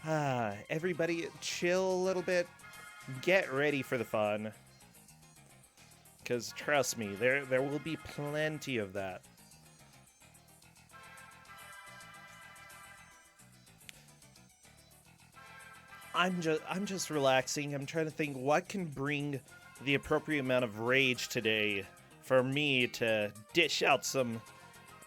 Everybody chill a little bit. Get ready for the fun. Because trust me, there will be plenty of that. I'm just relaxing. I'm trying to think what can bring the appropriate amount of rage today for me to dish out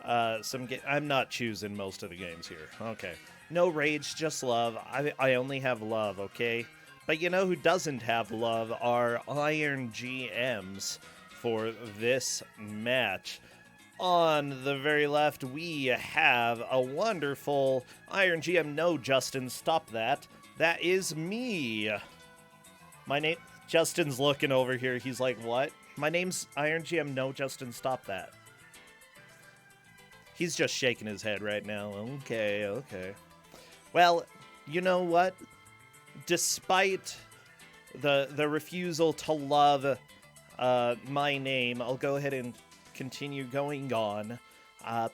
I'm not choosing most of the games here. Okay. No rage, just love. I only have love, okay? But you know who doesn't have love are Iron GMs for this match. On the very left, we have a wonderful Iron GM. No, Justin, stop that. That is me. My name... Justin's looking over here. He's like, what? My name's Iron GM. No, Justin, stop that. He's just shaking his head right now. Okay. Well, you know what? Despite the refusal to love my name, I'll go ahead and continue going on.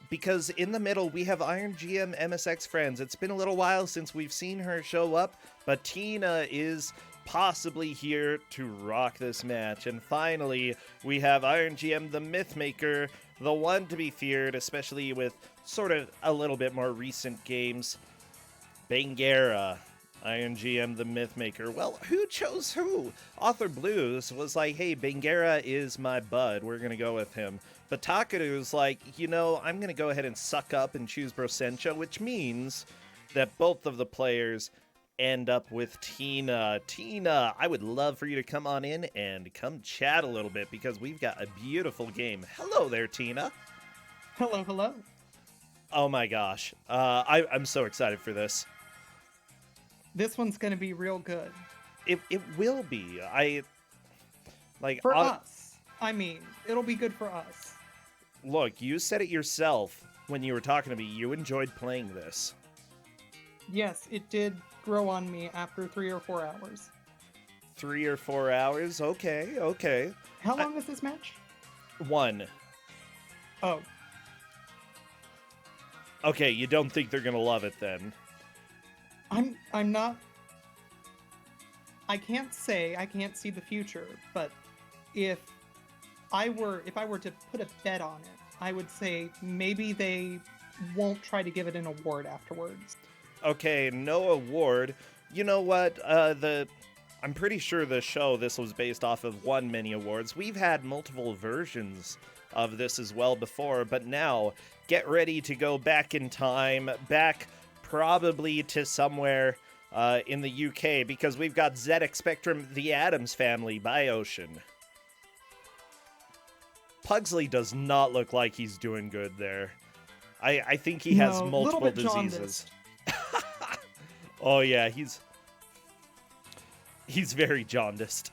Because in the middle, we have Iron GM MSX Friends. It's been a little while since we've seen her show up, but Tina is possibly here to rock this match. And finally, we have Iron GM the Mythmaker, the one to be feared, especially with sort of a little bit more recent games. Bangera, Iron GM the Mythmaker. Well, who chose who? Author Blues was like, hey, Bangera is my bud. We're going to go with him. But Takaru's like, I'm going to go ahead and suck up and choose Brosencha, which means that both of the players end up with Tina. Tina, I would love for you to come on in and come chat a little bit because we've got a beautiful game. Hello there, Tina. Hello. Oh my gosh. I'm so excited for this. This one's going to be real good. It will be. For us. I mean, it'll be good for us. Look, you said it yourself when you were talking to me. You enjoyed playing this. Yes, it did grow on me after 3 or 4 hours. 3 or 4 hours? Okay. How long is this match? 1. Oh. Okay, you don't think they're gonna love it then? I'm not... I can't see the future, but if I were to put a bet on it, I would say maybe they won't try to give it an award afterwards. Okay, no award. You know what? I'm pretty sure this was based off of won many awards. We've had multiple versions of this as well before, but now get ready to go back in time, back probably to somewhere in the UK, because we've got ZX Spectrum, the Addams Family by Ocean. Pugsley does not look like he's doing good there. I think he has multiple diseases. Oh yeah, he's very jaundiced.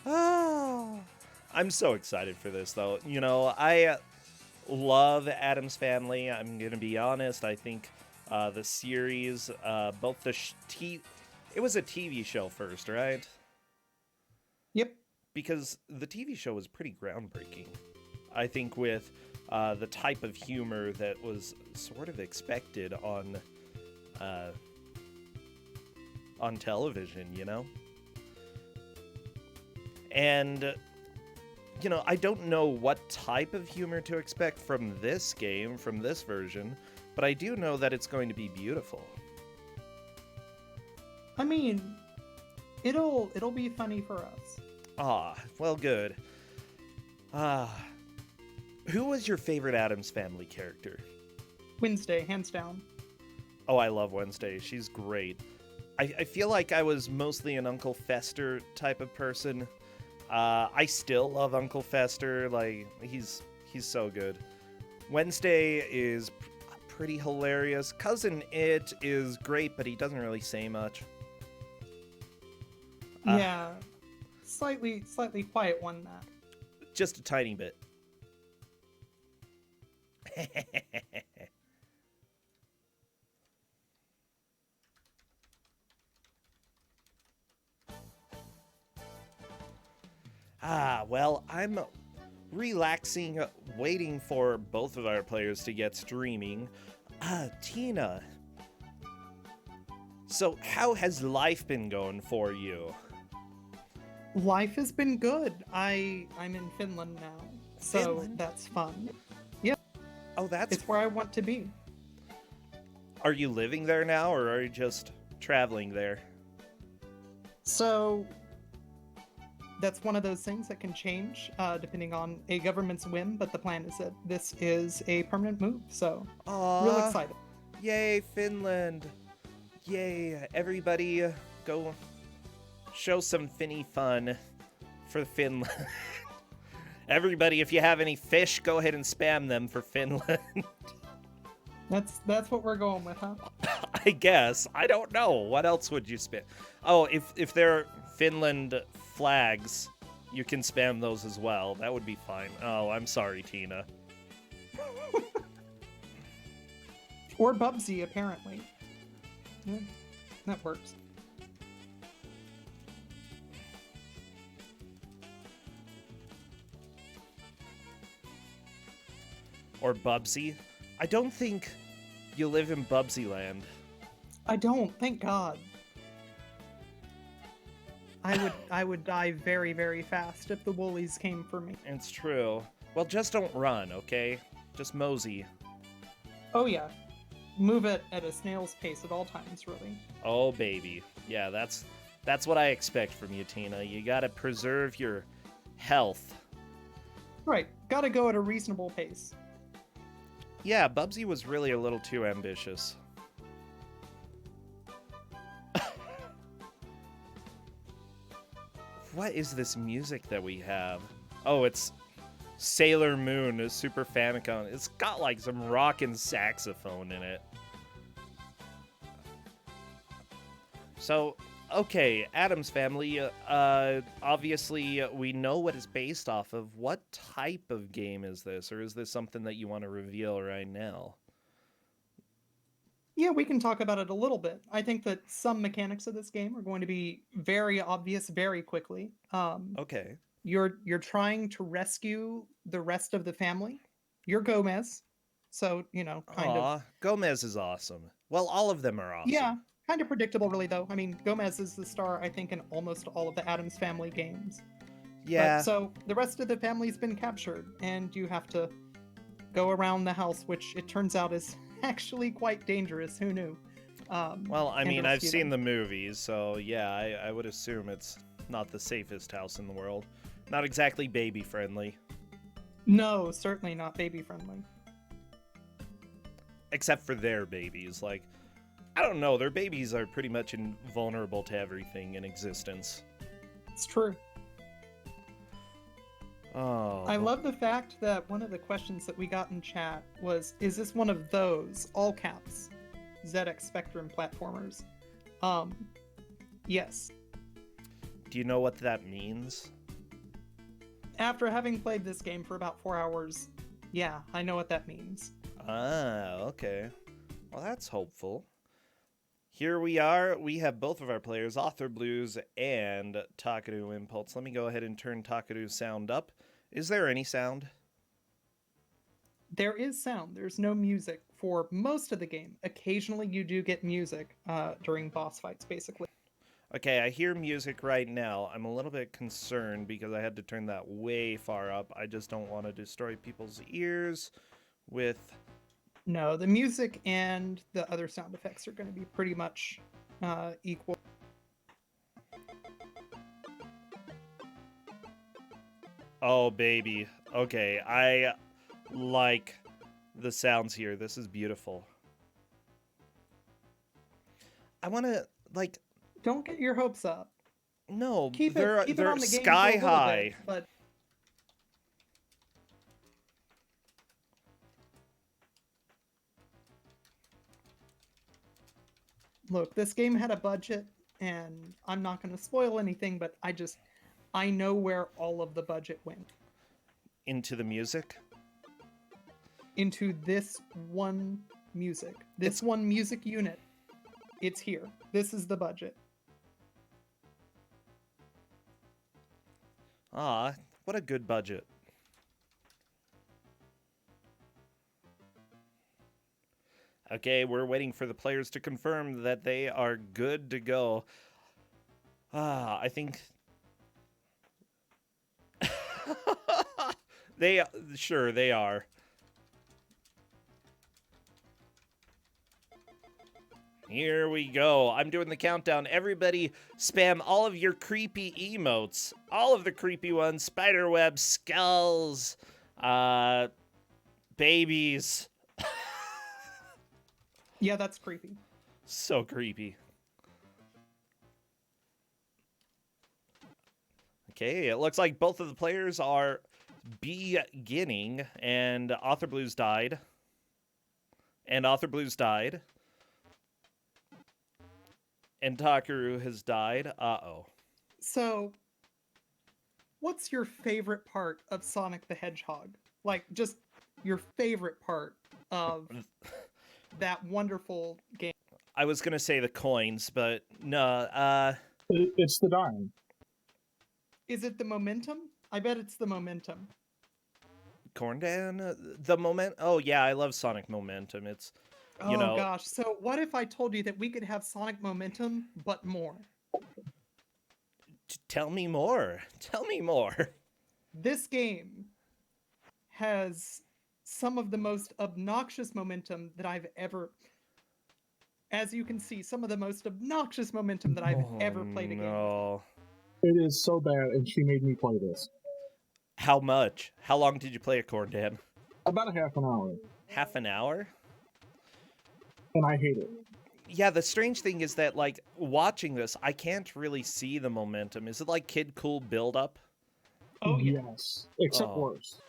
Oh, I'm so excited for this though. I love Addams Family. I'm gonna be honest. I think the series, both it was a TV show first, right? Yep. Because the TV show was pretty groundbreaking. I think with the type of humor that was sort of expected on television, And, I don't know what type of humor to expect from this game, from this version, but I do know that it's going to be beautiful. I mean, it'll be funny for us. Ah, well, good. Who was your favorite Addams Family character? Wednesday, hands down. Oh, I love Wednesday. She's great. I feel like I was mostly an Uncle Fester type of person. I still love Uncle Fester. Like, he's so good. Wednesday is pretty hilarious. Cousin It is great, but he doesn't really say much. Yeah. Slightly quiet one, that. Just a tiny bit. Well, I'm relaxing, waiting for both of our players to get streaming. Tina, So, how has life been going for you? Life has been good. I'm in Finland now, so Finland? that's fun. Oh, that's... It's where I want to be. Are you living there now, or are you just traveling there? So that's one of those things that can change depending on a government's whim, but the plan is that this is a permanent move, so real excited. Yay, Finland! Yay, everybody go show some Finny fun for Finland. Everybody, if you have any fish, go ahead and spam them for Finland. That's what we're going with, huh? I guess. I don't know. What else would you spam? Oh, if they're Finland flags, you can spam those as well. That would be fine. Oh, I'm sorry, Tina. Or Bubsy, apparently. Yeah, that works. Or Bubsy. I don't think you live in Bubsy land. I don't, thank God. I would die very, very fast if the woolies came for me. It's true. Well, just don't run, okay? Just mosey. Oh yeah. Move it at a snail's pace at all times, really. Oh, baby. Yeah, that's what I expect from you, Tina. You gotta preserve your health. Right, gotta go at a reasonable pace. Yeah, Bubsy was really a little too ambitious. What is this music that we have? Oh, it's Sailor Moon, a Super Famicom. It's got like some rockin' saxophone in it. So, okay, Addams Family, obviously we know what it's based off of. What type of game is this? Or is this something that you want to reveal right now? Yeah, we can talk about it a little bit. I think that some mechanics of this game are going to be very obvious very quickly. Okay. You're trying to rescue the rest of the family. You're Gomez, so, you know, kind of. Gomez is awesome. Well, all of them are awesome. Yeah, kind of predictable, really, though. I mean, Gomez is the star, I think, in almost all of the Addams Family games. Yeah. But, so the rest of the family's been captured, and you have to go around the house, which it turns out is actually quite dangerous. Who knew? Well, I mean, I've seen them. the movies, so yeah, I would assume it's not the safest house in the world. Not exactly baby friendly. No, certainly not baby friendly. Except for their babies. Like, I don't know, their babies are pretty much invulnerable to everything in existence. It's true. Oh. I love the fact that one of the questions that we got in chat was, is this one of those, all caps, ZX Spectrum platformers? Yes. Do you know what that means? After having played this game for about 4 hours, yeah, I know what that means. Ah, okay. Well, that's hopeful. Here we are. We have both of our players, Author Blues and Takaru Impulse. Let me go ahead and turn Takaru's sound up. Is there any sound? There is sound. There's no music for most of the game. Occasionally you do get music during boss fights, basically. Okay, I hear music right now. I'm a little bit concerned because I had to turn that way far up. I just don't want to destroy people's ears with... No, the music and the other sound effects are going to be pretty much equal. Oh, baby. Okay, I like the sounds here. This is beautiful. I want to, like... Don't get your hopes up. No, Keep they're it on the game sky for a little high. bit, but look, this game had a budget, and I'm not going to spoil anything, but I know where all of the budget went. Into the music? Into this one music. This one music unit. It's here. This is the budget. Ah, what a good budget. Okay, we're waiting for the players to confirm that they are good to go. I think... Sure, they are. Here we go. I'm doing the countdown. Everybody spam all of your creepy emotes. All of the creepy ones. Spiderweb, skulls, babies. Yeah, that's creepy. So creepy. Okay, it looks like both of the players are beginning, and Author Blues died. And Author Blues died. And Takaru has died. Uh-oh. So, what's your favorite part of Sonic the Hedgehog? Like, just your favorite part of that wonderful game? I was gonna say the coins, but no, It's the dying. Is it the momentum? I bet it's the momentum. Corndan? The moment... Oh, yeah, I love Sonic Momentum. It's, you know... Gosh, so what if I told you that we could have Sonic momentum, but more? Tell me more. Tell me more. This game has some of the most obnoxious momentum that I've ever... As you can see, some of the most obnoxious momentum that I've ever played a game with. No. It is so bad, and she made me play this. How much? How long did you play it, Corndan? About a half an hour. Half an hour? And I hate it. Yeah, the strange thing is that, like, watching this, I can't really see the momentum. Is it like Kid Cool build-up? Oh, yeah. Yes. Except Oh. worse.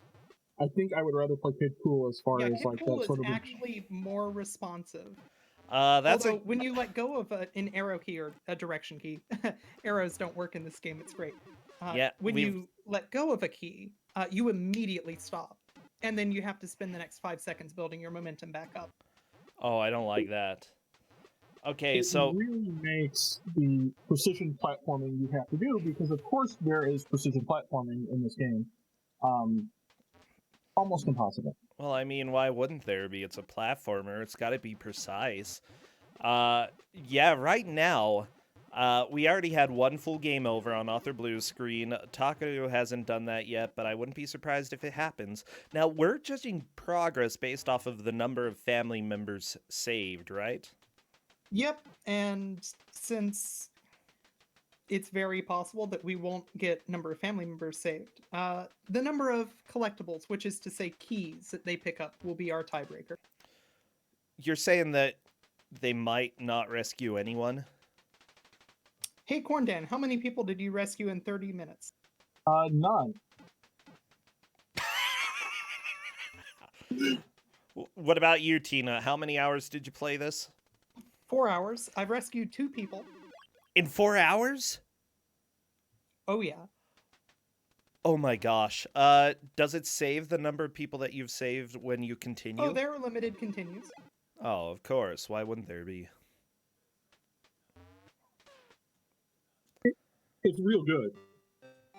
I think I would rather play Kid Cool as far Yeah, as Kid like Cool that is sort of. actually more responsive. That's Although, when you let go of an arrow key or a direction key, arrows don't work in this game, it's great. Yeah, when you let go of a key, you immediately stop. And then you have to spend the next 5 seconds building your momentum back up. Oh, I don't like that. Okay, It so... really makes the precision platforming you have to do, because of course there is precision platforming in this game. Almost impossible. Well, I mean, why wouldn't there be? It's a platformer. It's got to be precise. Yeah, right now, we already had one full game over on Author Blue's screen. Takaru hasn't done that yet, but I wouldn't be surprised if it happens. Now, we're judging progress based off of the number of family members saved, right? Yep, and since it's very possible that we won't get number of family members saved, the number of collectibles, which is to say keys that they pick up, will be our tiebreaker. You're saying that they might not rescue anyone? Hey, Corndan, how many people did you rescue in 30 minutes? None. What about you, Tina? How many hours did you play this? 4 hours. I've rescued 2 people. In 4 hours? Oh, yeah. Oh my gosh. Does it save the number of people that you've saved when you continue? Oh, there are limited continues. Oh, of course. Why wouldn't there be? It's real good.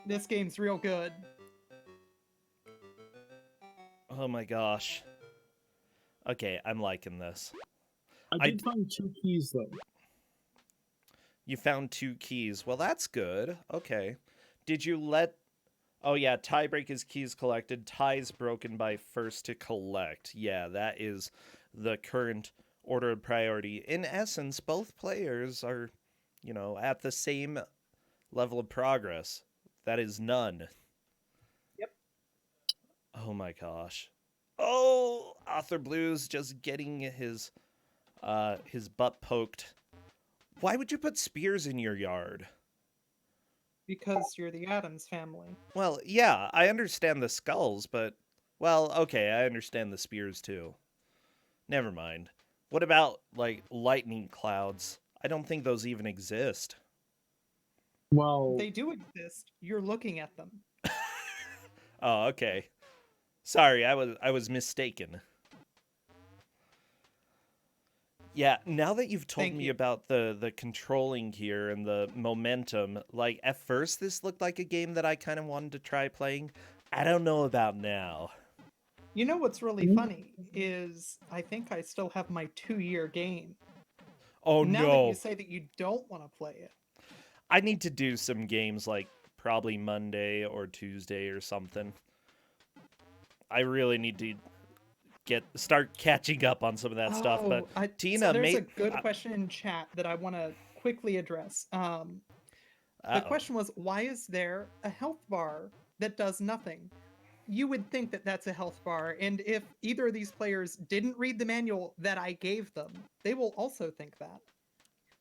This game's real good. Oh my gosh. Okay, I'm liking this. I did find 2 keys though. You found 2 keys. Well, that's good. Okay. Did you let... Oh yeah, tiebreak is keys collected. Ties broken by first to collect. Yeah, that is the current order of priority. In essence, both players are, you know, at the same level of progress. That is none. Yep. Oh my gosh. Oh, Author Blues just getting his butt poked. Why would you put spears in your yard? Because you're the Addams Family. Well, yeah, I understand the skulls, but... Well, okay, I understand the spears, too. Never mind. What about, like, lightning clouds? I don't think those even exist. Well, They do exist. You're looking at them. Oh, okay. Sorry, I was mistaken. Yeah, now that you've told Thank me you. about the controlling here and the momentum, like, at first this looked like a game that I kind of wanted to try playing. I don't know about now. You know what's really funny is I think I still have my 2-year game. Oh Now that you no. say that you don't want to play it, I need to do some games like probably Monday or Tuesday or something. I really need to start catching up on some of that stuff. But so Tina, there's a mate, good question in chat that I want to quickly address. The question was, why is there a health bar that does nothing? You would think that that's a health bar, and if either of these players didn't read the manual that I gave them, they will also think that.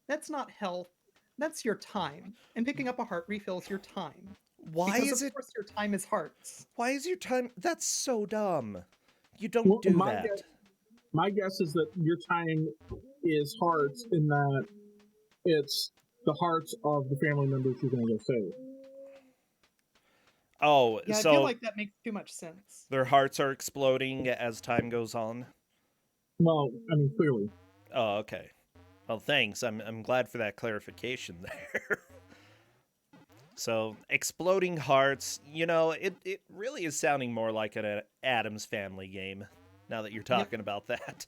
That's not health, that's your time. And picking up a heart refills your time. why Because is of it? course your time is hearts. Why is your time? That's so dumb. You don't Well, do that. my guess is that your time is hearts in that it's the hearts of the family members you're going to go save. Oh, Yeah, I so feel like that makes too much sense. their hearts are exploding as time goes on. Well, I mean, clearly. Oh, okay. Well, thanks. I'm glad for that clarification there. So, exploding hearts, it really is sounding more like an Addams Family game now that you're talking about that.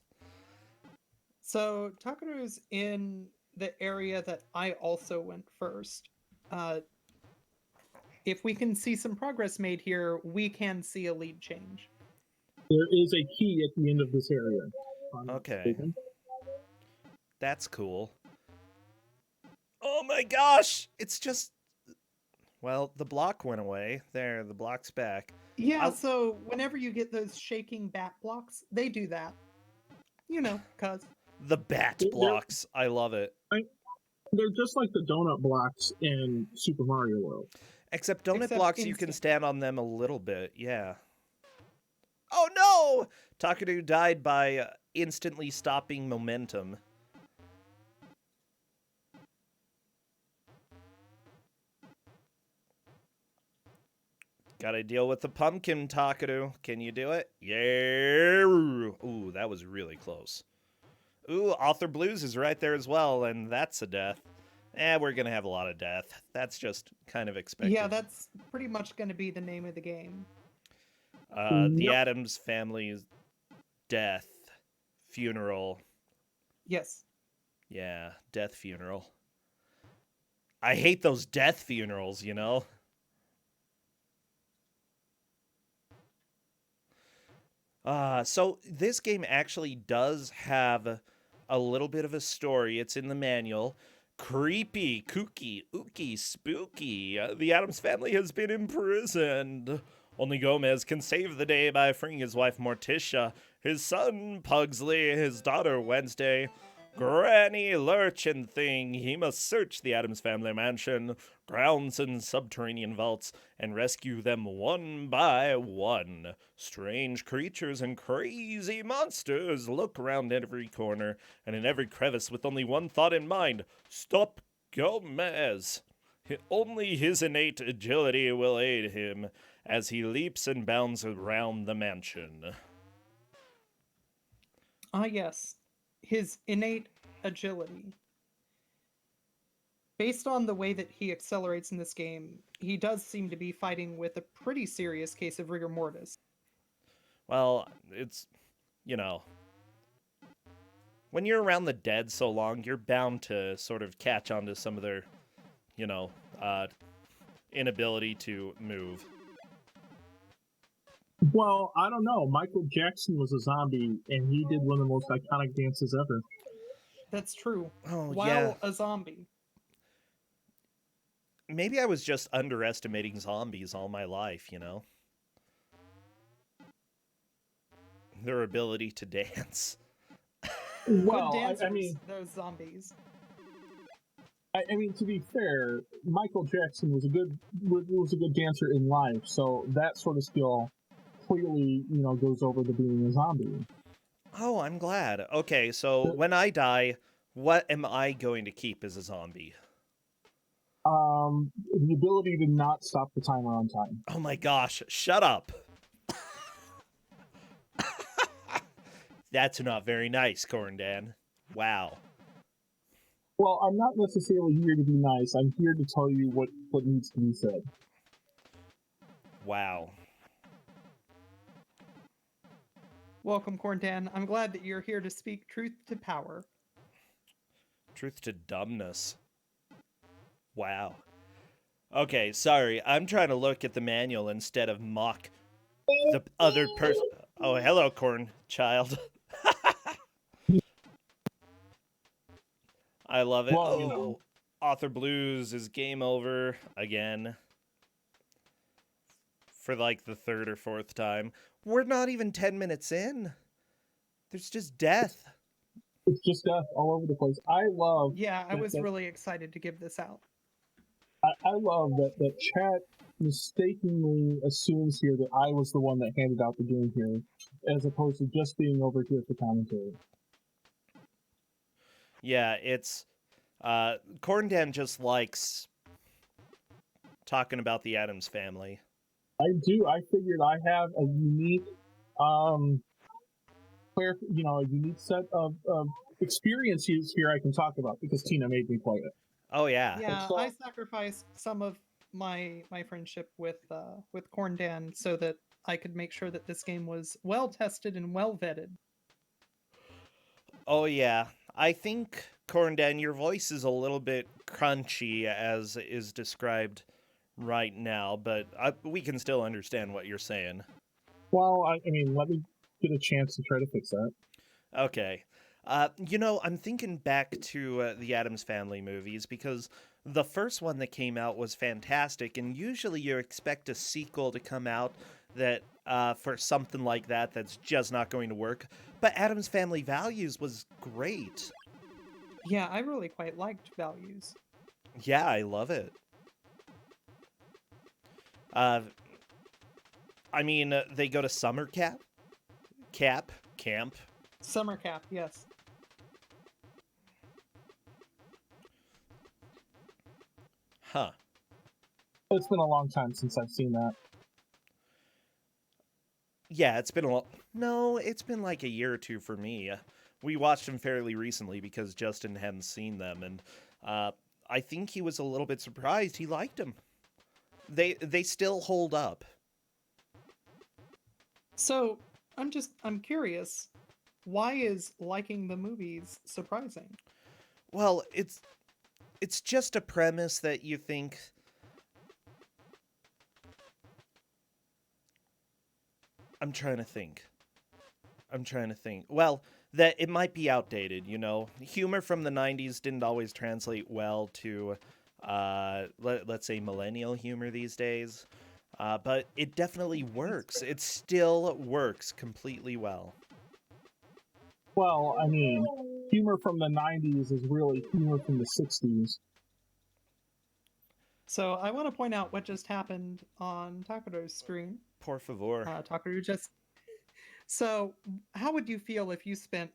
So Takaru's in the area that I also went first. If we can see some progress made here, we can see a lead change. There is a key at the end of this area. Okay. That's cool. Oh my gosh! It's just... Well, the block went away. There, the block's back. Yeah, so whenever you get those shaking bat blocks, they do that. Cuz. The bat blocks. I love it. They're just like the donut blocks in Super Mario World. Except donut blocks, you can stand on them a little bit, yeah. Oh no! Takaru died by instantly stopping momentum. Gotta deal with the pumpkin, Takaru. Can you do it? Yeah! Ooh, that was really close. Ooh, Author Blues is right there as well, and that's a death. We're gonna have a lot of death. That's just kind of expected. Yeah, that's pretty much gonna be the name of the game. The Addams Family's death. Funeral. Yes. Yeah, death funeral. I hate those death funerals, So this game actually does have a little bit of a story. It's in the manual. Creepy, kooky, ooky, spooky. The Addams family has been imprisoned. Only Gomez can save the day by freeing his wife Morticia, his son Pugsley, his daughter Wednesday, Granny, Lurch, and Thing. He must search the Addams family mansion, grounds, and subterranean vaults, and rescue them one by one. Strange creatures and crazy monsters lurk around every corner and in every crevice with only one thought in mind: stop Gomez. Only his innate agility will aid him as he leaps and bounds around the mansion. Yes. His innate agility. Based on the way that he accelerates in this game, he does seem to be fighting with a pretty serious case of rigor mortis. Well, it's, when you're around the dead so long, you're bound to sort of catch on to some of their, inability to move. Well, I don't know. Michael Jackson was a zombie, and he did one of the most iconic dances ever. That's true. Oh, While a zombie. Maybe I was just underestimating zombies all my life, Their ability to dance. Well, good dancers, I mean, those zombies. I mean, to be fair, Michael Jackson was a good dancer in life, so that sort of skill clearly, goes over to being a zombie. Oh, I'm glad. Okay, so when I die, what am I going to keep as a zombie? The ability to not stop the timer on time. Oh my gosh, shut up. That's not very nice, Corndan. Wow. Well, I'm not necessarily here to be nice. I'm here to tell you what needs to be said. Wow. Welcome, Corndan. I'm glad that you're here to speak truth to power. Truth to dumbness. Wow. Okay, sorry. I'm trying to look at the manual instead of mock the other person. Oh, hello, corn child. I love it. Well, Oh, Author Blues is game over again. For like the third or fourth time. We're not even 10 minutes in. There's just death. it's just death all over the place. I love. Yeah, I was really excited to give this out. I love that chat mistakenly assumes here that I was the one that handed out the game here, as opposed to just being over here for commentary. Yeah, it's Corndan just likes talking about the Addams Family. I do. I figured I have a unique, a unique set of experiences here I can talk about because Tina made me play it. Oh yeah. Yeah, So- I sacrificed some of my friendship with Corndan so that I could make sure that this game was well tested and well vetted. Oh yeah. I think Corndan, your voice is a little bit crunchy as is described right now, but we can still understand what you're saying. Well, I mean, let me get a chance to try to fix that. Okay. I'm thinking back to the Addams Family movies because the first one that came out was fantastic, and usually you expect a sequel to come out that for something like that that's just not going to work. But Addams Family Values was great. Yeah, I really quite liked Values. Yeah, I love it. They go to summer camp. Summer Cap, yes. Huh. It's been a long time since I've seen that. Yeah, it's been it's been like a year or two for me. We watched them fairly recently because Justin hadn't seen them, and I think he was a little bit surprised. He liked them. They still hold up. So, I'm curious, why is liking the movies surprising? Well, it's just a premise that you think I'm trying to think. Well, that it might be outdated, you know. Humor from the 90s didn't always translate well to let's say millennial humor these days. But it definitely works. It still works completely well. Well, I mean, humor from the 90s is really humor from the 60s. So, I want to point out what just happened on Takeru's screen. Por favor. Takeru just... So, how would you feel if you spent,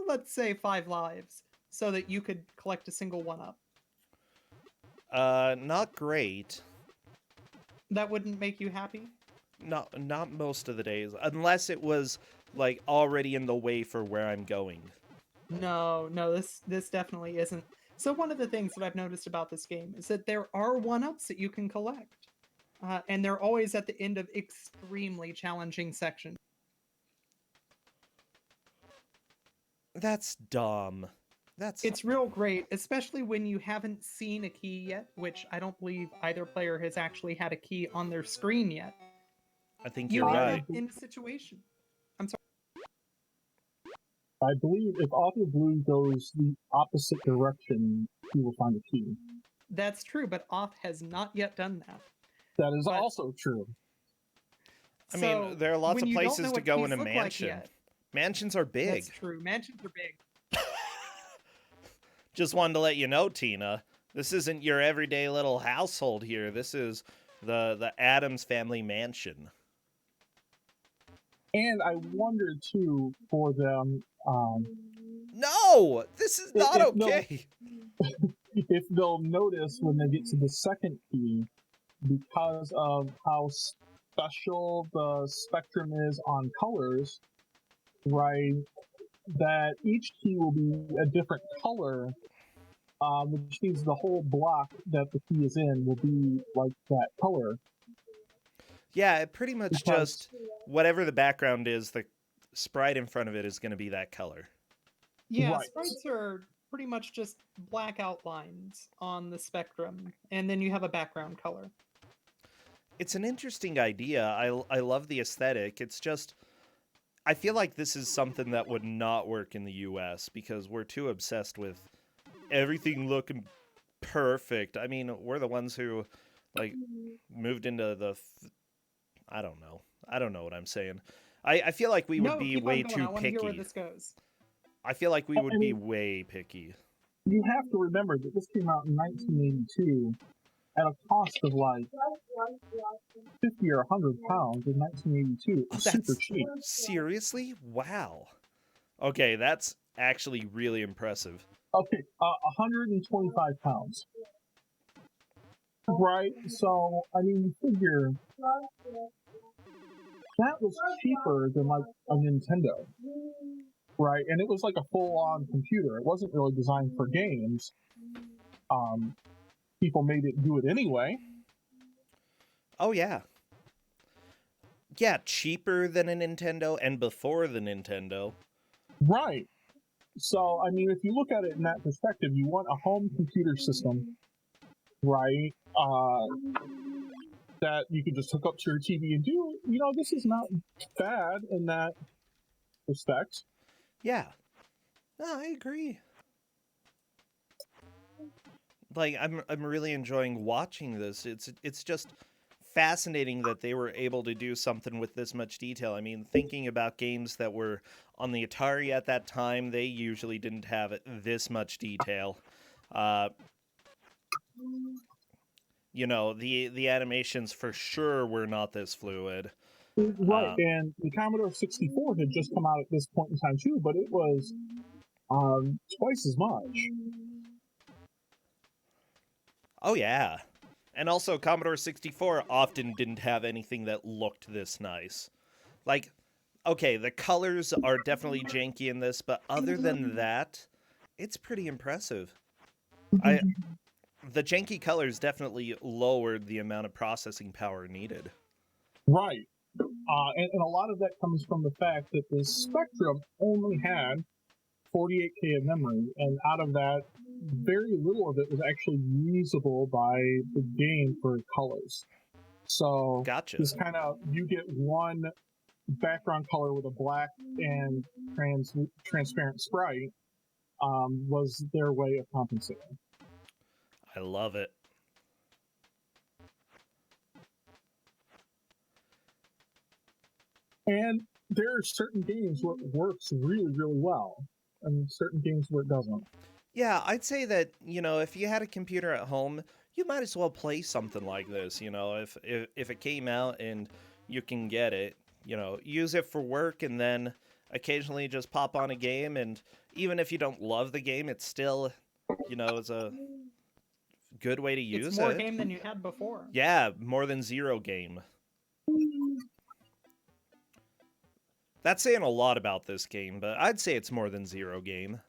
let's say, 5 lives so that you could collect a single 1-up? Not great. That wouldn't make you happy? Not most of the days, unless it was like already in the way for where I'm going. No, this definitely isn't. So one of the things that I've noticed about this game is that there are 1-ups that you can collect. And they're always at the end of extremely challenging sections. That's dumb. It's real great, especially when you haven't seen a key yet, which I don't believe either player has actually had a key on their screen yet. I think You you're end right. up in a situation. I'm sorry. I believe if Author Blue goes the opposite direction, he will find a key. That's true, but Off has not yet done that. That is But- also true. I mean, there are lots when of you don't places know to what go keys in a look like mansion. yet- Mansions are big. That's true. Mansions are big. Just wanted to let you know, Tina. This isn't your everyday little household here. This is the Addams Family mansion. And I wonder too for them No! This is not no. okay. if they'll notice when they get to the second key, because of how special the spectrum is on colors, right? That each key will be a different color, which means the whole block that the key is in will be like that color. Yeah, it pretty much Because- just whatever the background is, the sprite in front of it is going to be that color. Yeah, Right. sprites are pretty much just black outlines on the spectrum, and then you have a background color. It's an interesting idea. I love the aesthetic. It's just I feel like this is something that would not work in the US because we're too obsessed with everything looking perfect. I mean, we're the ones who like moved into the I don't know. I don't know what I'm saying. I feel like we would No, be keep way on going. too I want to hear where picky. this goes. I feel like we I would be mean- way picky. You have to remember that this came out in 1982 at a cost of like 50 or 100 pounds in 1982. Oh, It's super that's cheap. seriously? Wow. Okay, that's actually really impressive. Okay, 125 pounds. Right? So, I mean, you figure that was cheaper than like a Nintendo. Right? And it was like a full-on computer. It wasn't really designed for games. People made it do it anyway. Oh yeah. Yeah, cheaper than a Nintendo and before the Nintendo. Right. So, I mean, if you look at it in that perspective, you want a home computer system, right? That you can just hook up to your TV and do. You know, this is not bad in that respect. Yeah. No, I agree. Like I'm really enjoying watching this. It's just fascinating that they were able to do something with this much detail. I mean, thinking about games that were on the Atari at that time, they usually didn't have this much detail. You know, the animations for sure were not this fluid. Right, and the Commodore 64 had just come out at this point in time too, but it was twice as much. Oh yeah. And also Commodore 64 often didn't have anything that looked this nice. Like, okay, the colors are definitely janky in this, but other than that, it's pretty impressive. The janky colors definitely lowered the amount of processing power needed. Right. And a lot of that comes from the fact that the Spectrum only had 48K of memory, and out of that, very little of it was actually usable by the game for colors. So Gotcha. this kind of, you get one background color with a black and transparent sprite was their way of compensating. I love it. And there are certain games where it works really, really well, and certain games where it doesn't. Yeah, I'd say that, you know, if you had a computer at home, you might as well play something like this, you know, if it came out and you can get it, you know, use it for work and then occasionally just pop on a game, and even if you don't love the game, it's still, you know, it's a good way to use it. It's more game than you had before. Yeah, more than zero game. That's saying a lot about this game, but I'd say it's more than zero game.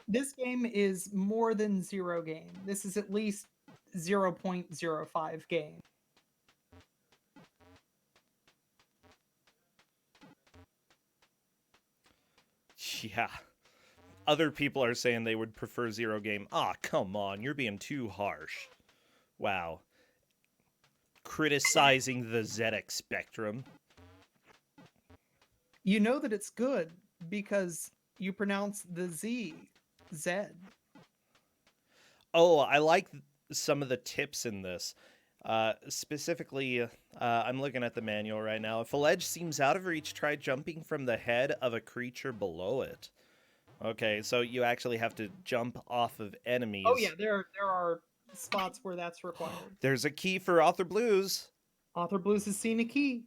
This game is more than zero game. This is at least 0.05 game. Yeah. Other people are saying they would prefer zero game. Ah, come on, you're being too harsh. Wow. Criticizing the ZX Spectrum. You know that it's good because you pronounce the Z, Zed. Oh, I like some of the tips in this. Specifically, I'm looking at the manual right now. If a ledge seems out of reach, try jumping from the head of a creature below it. Okay, so you actually have to jump off of enemies. Oh yeah, there are spots where that's required. There's a key for Author Blues. Author Blues has seen a key.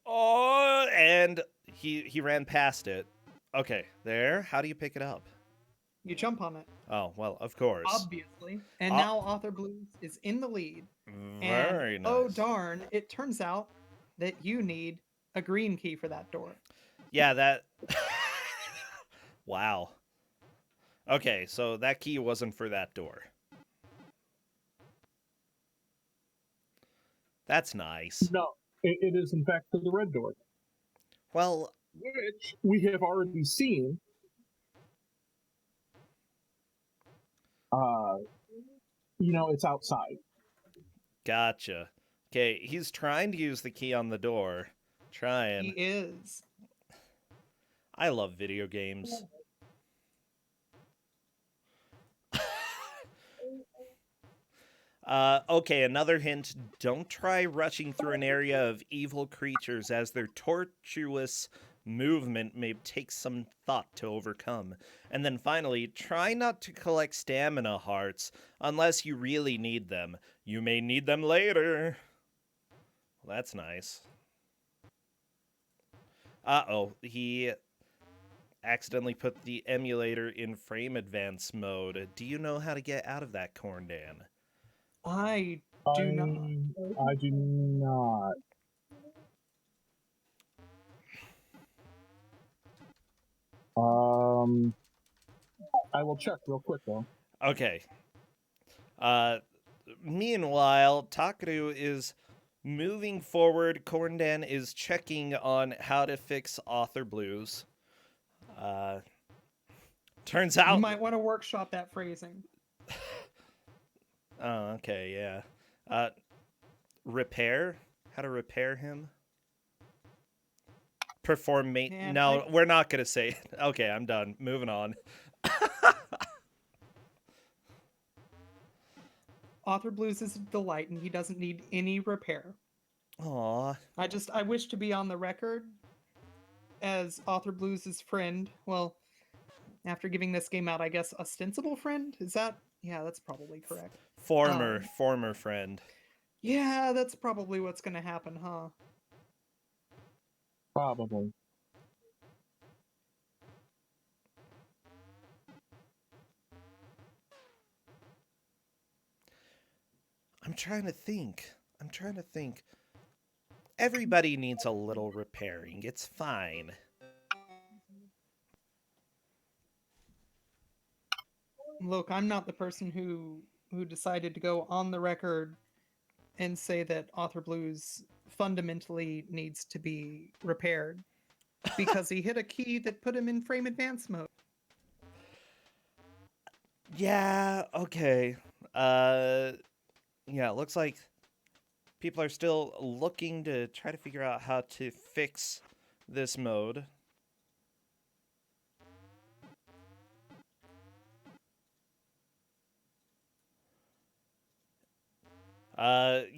Oh, and he ran past it. Okay, there. How do you pick it up? You jump on it. Oh, well, of course. Obviously. And now Author Blues is in the lead. Very and nice. oh darn, it turns out that you need a green key for that door. Yeah, that... Wow. Okay, so that key wasn't for that door. That's nice. No, it is in fact for the red door. Well, which we have already seen. It's outside. Gotcha. Okay, he's trying to use the key on the door. He Trying. is. I love video games. Okay, another hint. Don't try rushing through an area of evil creatures, as their tortuous movement may take some thought to overcome. And then finally, try not to collect stamina hearts unless you really need them. You may need them later. Well, that's nice. Uh-oh, he accidentally put the emulator in frame advance mode. Do you know how to get out of that, Corndan? I do not. I do not. I will check real quick though. Okay. Meanwhile, Takaru is moving forward. Corndan is checking on how to fix author blues. Turns out. You might want to workshop that phrasing. Oh, okay, yeah. Repair? How to repair him? Perform Man, No, we're not gonna say it. Okay, I'm done. Moving on. Author Blues is a delight, and he doesn't need any repair. Aw. I wish to be on the record as Author Blues' friend. Well, after giving this game out, I guess ostensible friend? Is that? Yeah, that's probably correct. Former friend. Yeah, that's probably what's gonna happen, huh? Probably. I'm trying to think. Everybody needs a little repairing. It's fine. Look, I'm not the person who decided to go on the record and say that Author Blues fundamentally needs to be repaired because he hit a key that put him in frame advance mode. Yeah, okay. Yeah, it looks like people are still looking to try to figure out how to fix this mode.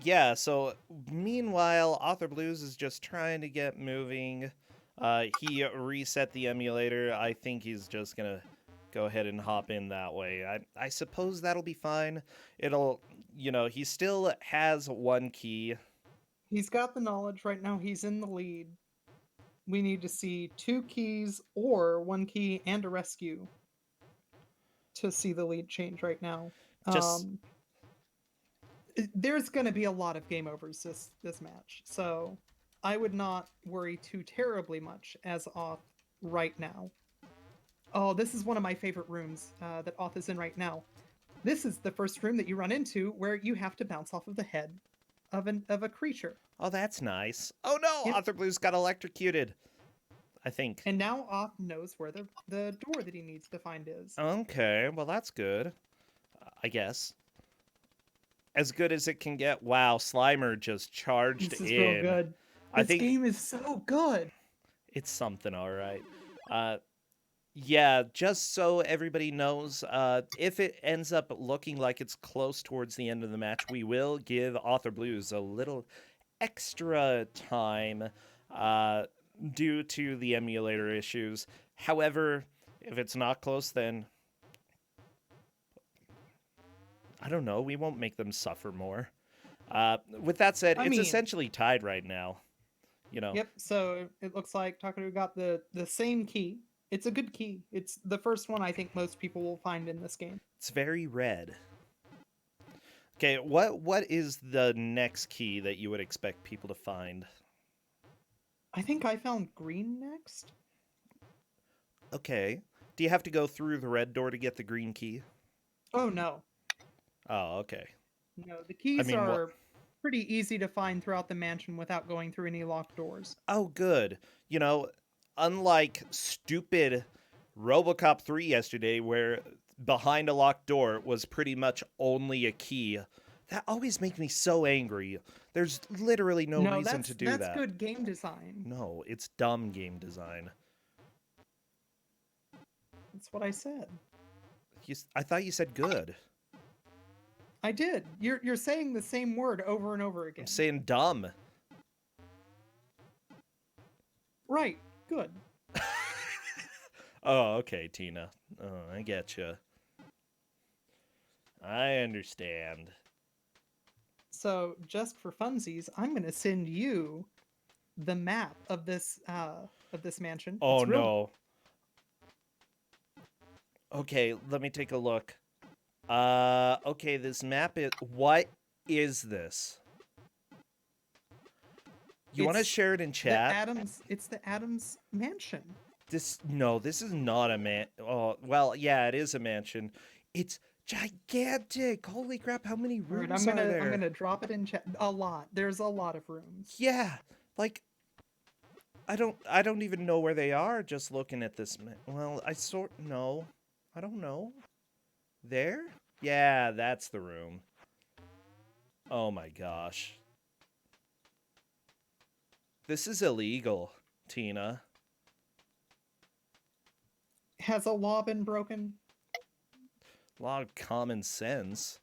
Yeah, so meanwhile, Author Blues is just trying to get moving. He reset the emulator. I think he's just gonna go ahead and hop in that way. I suppose that'll be fine. It'll, he still has one key. He's got the knowledge right now. He's in the lead. We need to see 2 keys or 1 key and a rescue to see the lead change right now. Just there's going to be a lot of game overs this match, so I would not worry too terribly much as Oth right now. Oh, this is one of my favorite rooms that Oth is in right now. This is the first room that you run into where you have to bounce off of the head of a creature. Oh, that's nice. Oh no, Yep. Author Blues got electrocuted, I think. And now Oth knows where the door that he needs to find is. Okay, well that's good, I guess. As good as it can get. Wow, Slimer just charged This is in. real good. I This think game is so good. it's something, all right. Yeah, just so everybody knows, if it ends up looking like it's close towards the end of the match, we will give Author Blues a little extra time due to the emulator issues. However, if it's not close, then I don't know, we won't make them suffer more. With that said, it's essentially tied right now. Yep, so it looks like Takaru got the same key. It's a good key. It's the first one I think most people will find in this game. It's very red. Okay, what is the next key that you would expect people to find? I think I found green next. Okay. Do you have to go through the red door to get the green key? Oh, no. Oh, okay. No, the keys are pretty easy to find throughout the mansion without going through any locked doors. Oh, good. unlike stupid RoboCop 3 yesterday, where behind a locked door was pretty much only a key, that always makes me so angry. There's literally no reason to do that's that. good game design. No, it's dumb game design. That's what I said. I thought you said good. I did. You're saying the same word over and over again. I'm saying dumb. Right. Good. Oh, okay, Tina. Oh, I get you. I understand. So, just for funsies, I'm going to send you the map of this mansion. Oh, It's real. no. Okay, let me take a look. Okay, this map is... What is this? You want to share it in chat? It's the Addams mansion. No, this is not a man... Oh, well, yeah, it is a mansion. It's gigantic. Holy crap, how many rooms are there? I'm gonna drop it in chat. A lot. There's a lot of rooms. Yeah, like... I don't even know where they are just looking at this. Well, no. I don't know. There? Yeah, that's the room. Oh my gosh. This is illegal, Tina. Has a law been broken? A lot of common sense.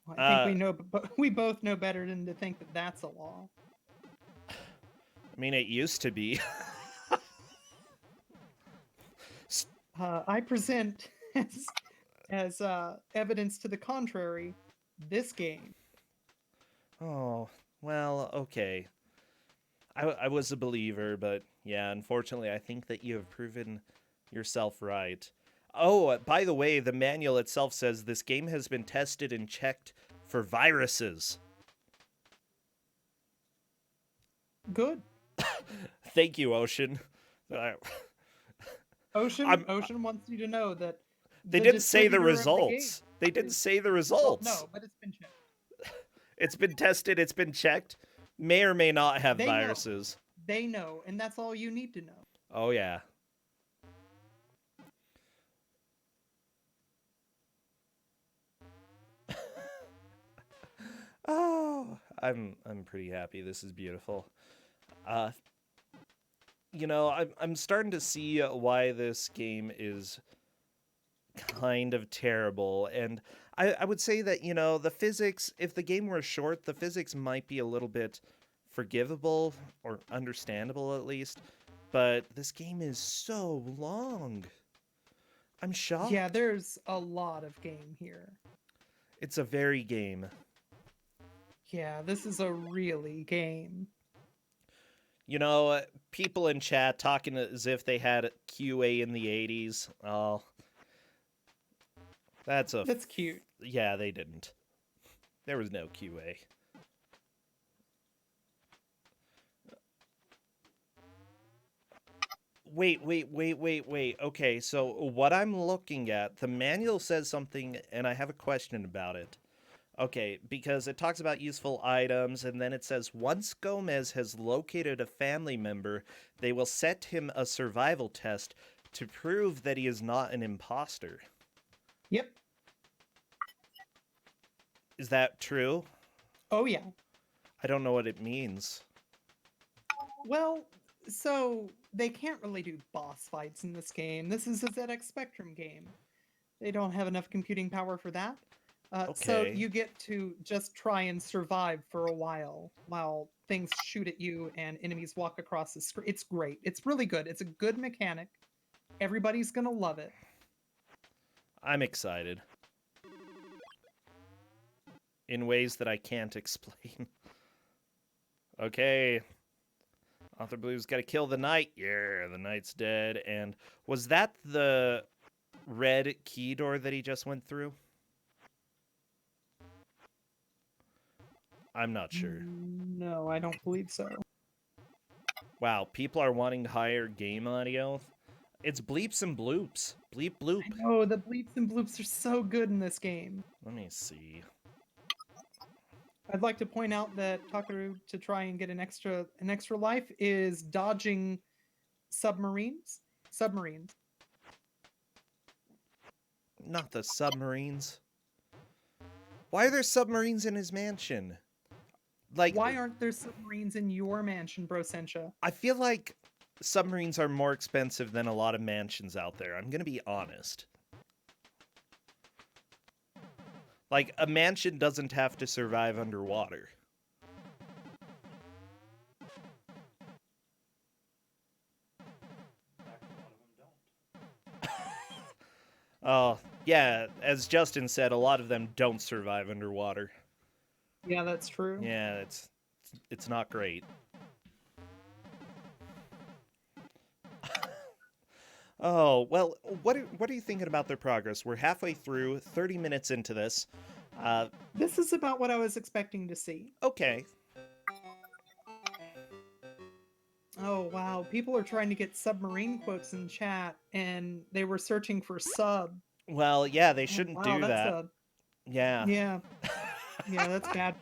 Well, I think we both know better than to think that that's a law. I mean, it used to be. I present as evidence to the contrary this game. Oh, well, okay. I was a believer, but yeah, unfortunately, I think that you have proven yourself right. Oh, by the way, the manual itself says this game has been tested and checked for viruses. Good. Thank you, Ocean. Ocean wants you to know that they didn't say the results. They didn't say the results. Well, no, but it's been checked. It's been tested. It's been checked. May or may not have viruses. They know, and that's all you need to know. Oh yeah. Oh, I'm pretty happy. This is beautiful. You know, I'm starting to see why this game is kind of terrible, and I would say that, you know, the physics, if the game were short, the physics might be a little bit forgivable or understandable at least, but this game is so long. I'm shocked. Yeah, there's a lot of game here. It's a very game. Yeah, this is a really game. You know, people in chat talking as if they had QA in the 80s. Oh, that's cute. Yeah, they didn't. There was no QA. Wait. Okay, so what I'm looking at, the manual says something, and I have a question about it. Okay, because it talks about useful items, and then it says, once Gomez has located a family member, they will set him a survival test to prove that he is not an imposter. Yep. Is that true? Oh, yeah. I don't know what it means. Well, so they can't really do boss fights in this game. This is a ZX Spectrum game. They don't have enough computing power for that. So you get to just try and survive for a while things shoot at you and enemies walk across the screen. It's great. It's really good. It's a good mechanic. Everybody's gonna love it. I'm excited. In ways that I can't explain. Okay. Author Blue's got to kill the knight. Yeah, the knight's dead. And was that the red key door that he just went through? I'm not sure. No, I don't believe so. Wow, people are wanting higher game audio. It's bleeps and bloops. Bleep bloop. Oh, the bleeps and bloops are so good in this game. Let me see. I'd like to point out that Takaru, to try and get an extra life, is dodging submarines. Submarines. Not the submarines. Why are there submarines in his mansion? Like, Why aren't there submarines in your mansion, Bro Sencha? I feel like submarines are more expensive than a lot of mansions out there. I'm gonna be honest. Like, a mansion doesn't have to survive underwater. Oh, yeah, as Justin said, a lot of them don't survive underwater. Yeah, that's true. Yeah, it's not great. Oh, well, what are you thinking about their progress? We're halfway through, 30 minutes into this. This is about what I was expecting to see. Okay. Oh, wow. People are trying to get submarine quotes in chat, and they were searching for sub. Well, yeah, they Oh, shouldn't wow, do that. Yeah. Yeah. Yeah, that's bad.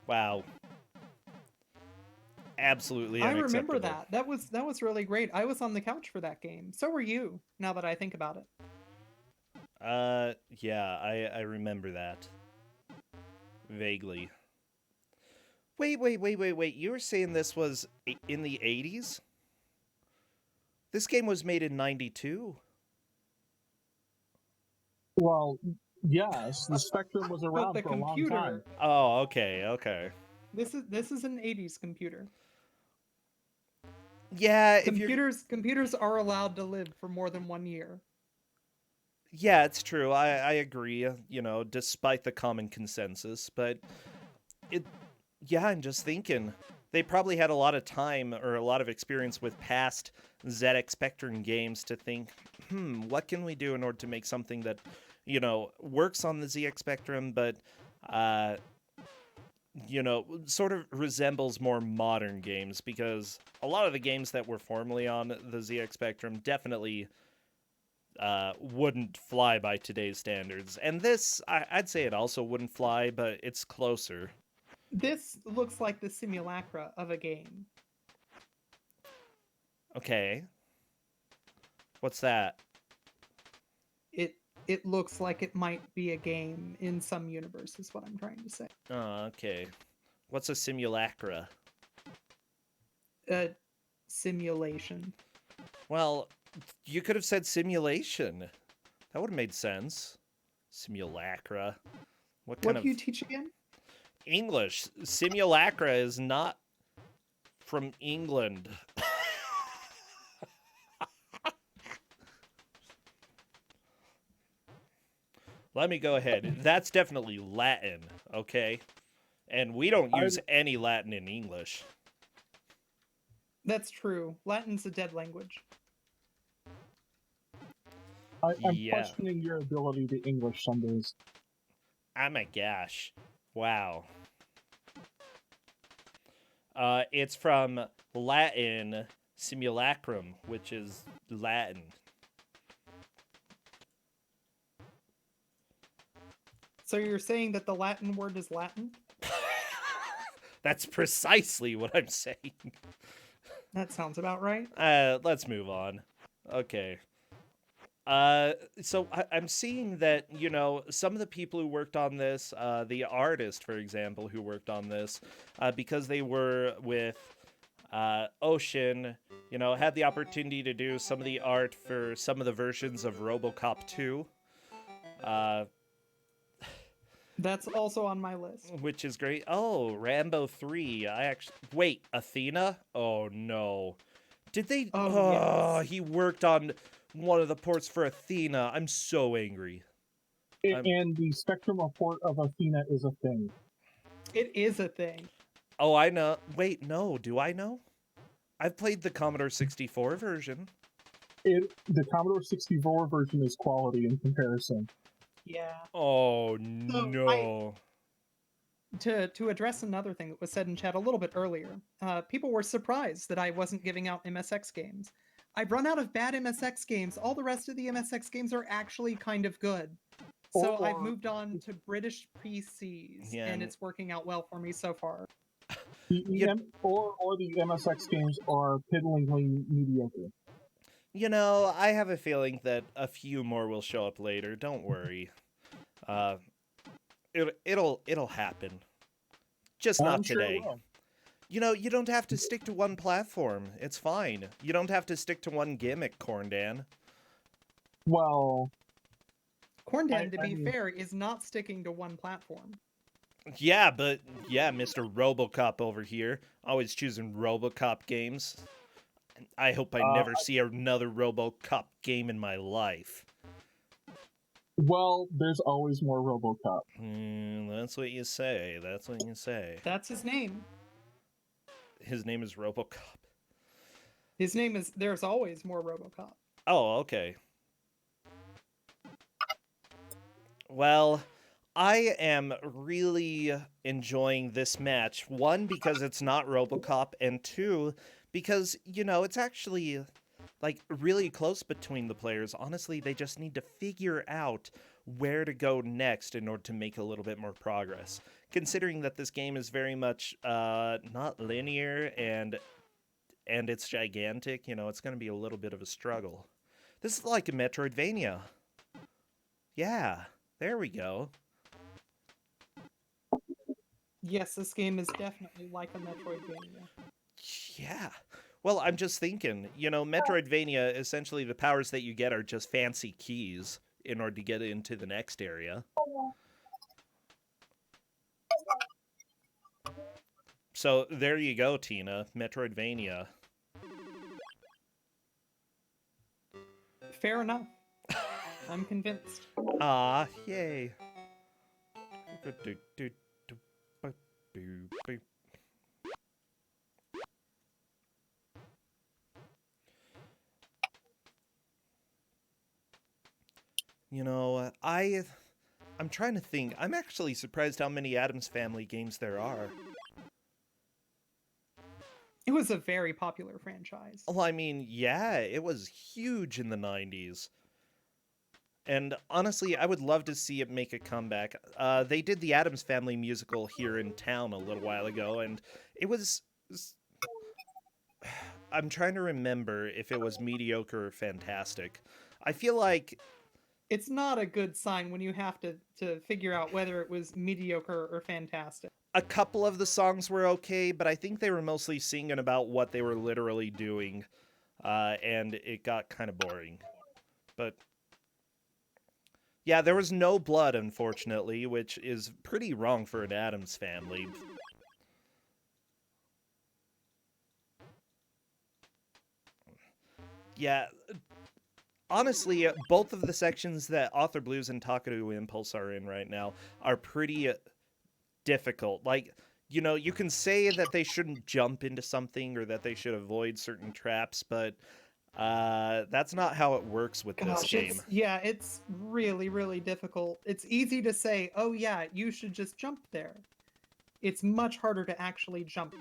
Wow. Absolutely I unacceptable. remember that. That was really great. I was on the couch for that game. So were you, now that I think about it. Yeah, I remember that. Vaguely. Wait. You were saying this was in the 80s? This game was made in 92. Well, yes, the Spectrum was around the for a long computer. time. Oh, okay. This is an 80s computer. Yeah, Computers are allowed to live for more than 1 year. Yeah, it's true. I agree, despite the common consensus, but I'm just thinking they probably had a lot of time or a lot of experience with past ZX Spectrum games to think, what can we do in order to make something that, works on the ZX Spectrum, but, sort of resembles more modern games, because a lot of the games that were formerly on the ZX Spectrum definitely wouldn't fly by today's standards. And this, I'd say it also wouldn't fly, but it's closer. This looks like the simulacra of a game. Okay. What's that? It looks like it might be a game in some universe, is what I'm trying to say. Oh, okay. What's a simulacra? Simulation. Well, you could have said simulation. That would have made sense. Simulacra. What do you teach again? English. Simulacra is not from England. Let me go ahead. That's definitely Latin, okay? And we don't use any Latin in English. That's true. Latin's a dead language. I'm questioning your ability to English some days. Oh my gosh. Wow. It's from Latin simulacrum, which is Latin. So you're saying that the Latin word is Latin? That's precisely what I'm saying. That sounds about right. Let's move on. Okay. So I'm seeing that, some of the people who worked on this, the artist, for example, who worked on this, because they were with Ocean, had the opportunity to do some of the art for some of the versions of RoboCop 2. That's also on my list. Which is great. Oh, Rambo 3. Wait, Athena? Oh, no. Did they... Yes. He worked on one of the ports for Athena. I'm so angry. And the Spectrum port of Athena is a thing. It is a thing. Oh, I know. Wait, no. Do I know? I've played the Commodore 64 version. The Commodore 64 version is quality in comparison. Yeah. Oh, no. To address another thing that was said in chat a little bit earlier, people were surprised that I wasn't giving out MSX games. I've run out of bad MSX games. All the rest of the MSX games are actually kind of good. So I've Or- moved on to British PCs, Yeah, and and- it's working out well for me so far. The You- or the MSX games are piddlingly mediocre. You know, I have a feeling that a few more will show up later. Don't worry. Uh, it'll happen. Just I'm not sure it today. will. You know, you don't have to stick to one platform. It's fine. You don't have to stick to one gimmick, Corndan. Well, Corndan, to I be mean- fair, is not sticking to one platform. Yeah, but yeah, Mr. Robocop over here, always choosing Robocop games. I hope I never see another Robocop game in my life. well, there's always more RoboCop. That's what you say. That's what you say. That's his name. His name is Robocop. His name is There's Always More RoboCop. Oh, okay. Well, I am really enjoying this match. One, because it's not RoboCop, and two, because, you know, it's actually, like, really close between the players. Honestly, they just need to figure out where to go next in order to make a little bit more progress. Considering that this game is very much not linear and it's gigantic, you know, it's going to be a little bit of a struggle. This is like a Metroidvania. Yeah, there we go. Yes, this game is definitely like a Metroidvania. Yeah. Well, I'm just thinking, you know, Metroidvania, essentially the powers that you get are just fancy keys in order to get into the next area. So there you go, Tina. Metroidvania. Fair enough. I'm convinced. Ah, yay. You know, I'm trying to think. I'm actually surprised how many Addams Family games there are. It was a very popular franchise. Well, I mean, yeah, it was huge in the 90s. And honestly, I would love to see it make a comeback. They did the Addams Family musical here in town a little while ago, and it was... I'm trying to remember if it was mediocre or fantastic. I feel like... It's not a good sign when you have to figure out whether it was mediocre or fantastic. A couple of the songs were okay, but I think they were mostly singing about what they were literally doing, and it got kind of boring. But yeah, there was no blood, unfortunately, which is pretty wrong for an Addams Family. Yeah, honestly, both of the sections that Author Blues and Takaru Impulse are in right now are pretty difficult. Like, you know, you can say that they shouldn't jump into something or that they should avoid certain traps, but that's not how it works with this game. It's really, really difficult. It's easy to say, oh yeah, you should just jump there. It's much harder to actually jump.